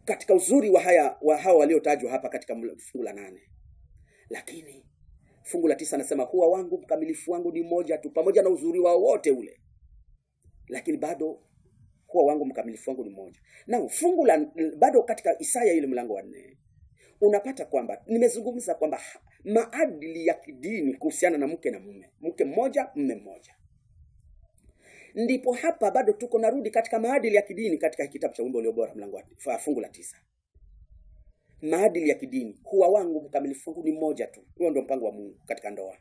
katika uzuri wa hawa waliotajwa hapa katika fungu la 8. Lakini fungu la 9 anasema huwa wangu mkamilifu wangu ni mmoja tu, pamoja na uzuri wao wote ule, lakini bado huwa wangu mkamilifu wangu ni mmoja. Na fungu la bado katika Isaya ile mlango wa 4 unapata kwamba nimezungumza kwamba maadili ya kidini kuhusiana na mke na mume, mke mmoja mume mmoja. Ndipo hapa bado tuko narudi katika maadili ya kidini katika kitabu cha wimbo ulio bora mlango wa fungu la 9. Maadili ya kidini, huwa wangu mkamilifu wangu ni mmoja tu. Huo ndio mpango wa Mungu katika ndoa.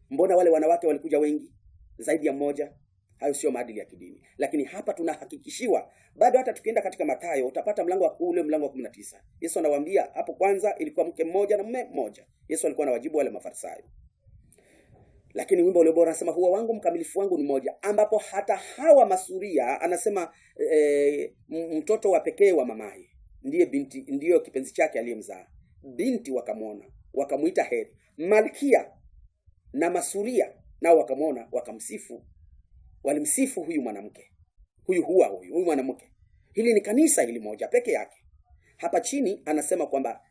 Mbona wale wanawake walikuja wengi zaidi ya mmoja? Hayo sio maadili ya kidini. Lakini hapa tunahakikishiwa bado, hata tukienda katika Mathayo utapata mlango wa 19. Yesu anawaambia hapo kwanza ilikuwa mke mmoja na mume mmoja. Yesu alikuwa anawajibu wale Mafarisayo. Lakini wimbo ule bora anasema huwa wangu mkamilifu wangu ni mmoja, ambapo hata hawa masuria anasema mtoto wa pekee wa mamaye ndiyo kipenzi chake aliyemzaa. Binti wakamwona, wakamuita heri. Malkia na masuria nao wakamwona, wakamsifu. Walimsifu huyu mwanamke. Huyu mwanamke. Hili ni kanisa hili moja peke yake. Hapa chini anasema kwamba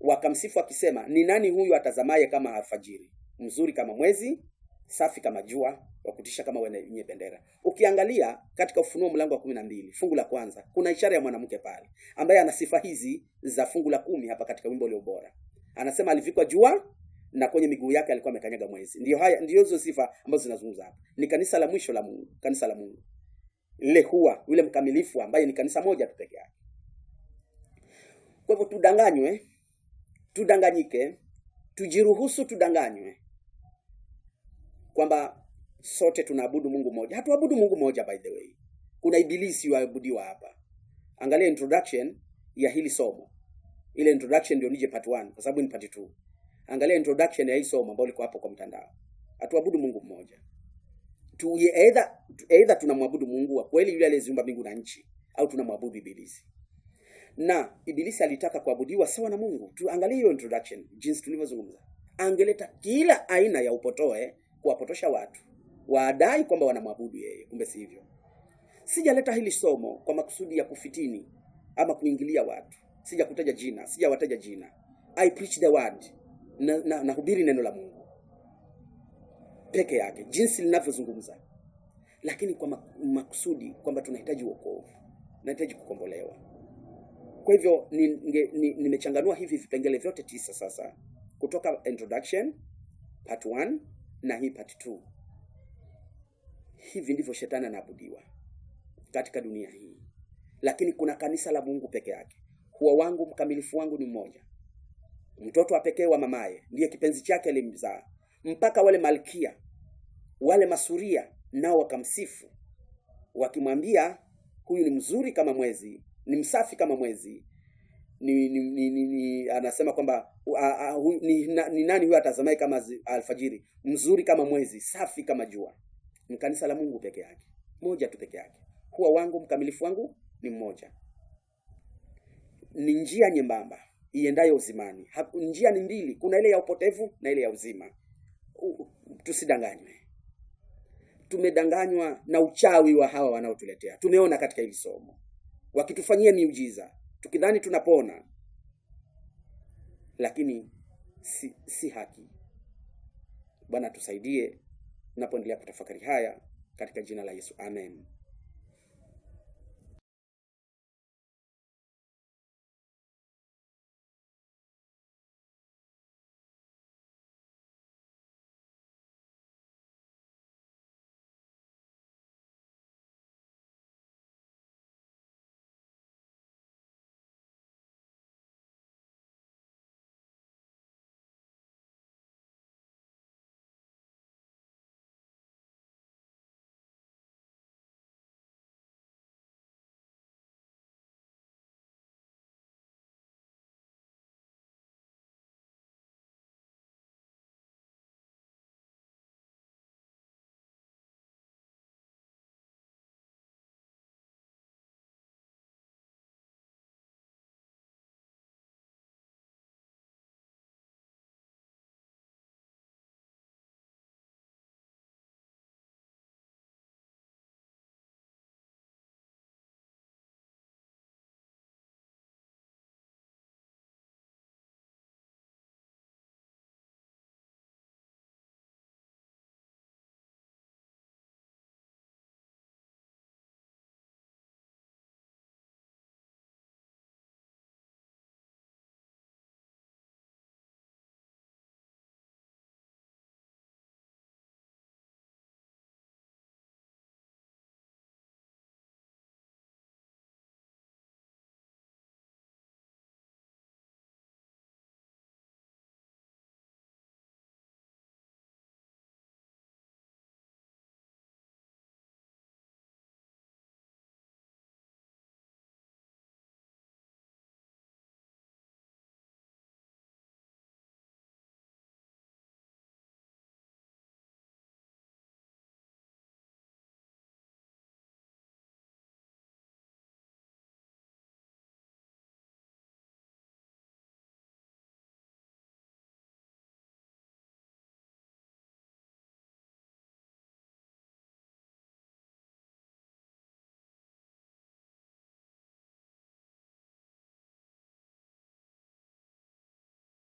wakamsifu akisema, ni nani huyu atazamaye kama alfajiri, mzuri kama mwezi, safi kama jua, wa kutisha kama wenye bendera. Ukiangalia katika Ufunuo mlango wa 12 fungu la kwanza, kuna ishara ya mwanamke pale ambaye ana sifa hizi za fungu la 10 hapa katika wimbo ulio bora. Anasema alivikwa jua na kwenye miguu yake alikuwa amekanyaga mwezi. Ndio hizo sifa ambazo zinazungumza hapa. Ni kanisa la mwisho la Mungu, kanisa la Mungu. Lile huwa, yule mkamilifu ambaye ni kanisa moja tu peke yake. Kwa hivyo tudanganyike, tujiruhusu tudanganywe kwamba sote tunaabudu Mungu mmoja. Hatuabudu Mungu mmoja by the way. Kuna ibilisi waabudiwa hapa. Angalia introduction ya hili somo. Ile introduction ndio nije part 1 kwa sababu ni part 2. Angalia introduction ya hii somo ambalo liko hapo kwa mtandao. Hatuabudu Mungu mmoja. Either tunamwabudu Mungu wa kweli yule aliyeziumba mbingu na nchi, au tunamwabudu ibilisi. Na ibilisi alitaka kuabudiwa sawa na Mungu. Tuangalie hiyo introduction jinsi tulivyozungumza. Angeleta kila aina ya upotoe kuwapotosha watu waadai kwamba wanamwabudu yeye, kumbe si hivyo. Sijaleta hili somo kwa makusudi ya kufitini ama kuingilia watu. Sijakutaja jina, sijawataja jina. I preach the word. Na hubiri neno la Mungu peke yake jinsi linavyozungumza, lakini kwa makusudi kwamba tunahitaji wokovu, tunahitaji kukombolewa. Kwa hivyo nimechanganua hivi vipengele vyote 9 sasa, kutoka introduction part 1 na hii part 2. Hivi ndivyo shetani anaabudiwa katika dunia hii. Lakini kuna kanisa la Mungu peke yake. Huwa wangu mkamilifu wangu ni mmoja. Mtoto wa pekee wa mamaye ndiye kipenzi chake alimzaa. Mpaka wale malkia, wale masuria nao wakamsifu wakimwambia, huyu ni mzuri kama mwezi, ni msafi kama mwezi. Anasema kwamba ni nani huyu atazamaye kama alfajiri, mzuri kama mwezi, safi kama jua. Ni kanisa la Mungu peke yake, moja tu peke yake. Huwa wangu mkamilifu wangu ni mmoja. Ni njia nyembamba iendayo uzimani. Njia ni mbili, kuna ile ya upotevu na ile ya uzima. Tusidanganywe. Tumedanganywa na uchawi wa hawa wanaotuletea. Tumeona katika hili somo wakitufanyia miujiza tukidhani tunapona, lakini si haki. Bwana tusaidie tunapoendelea kutafakari haya katika jina la Yesu. Amen.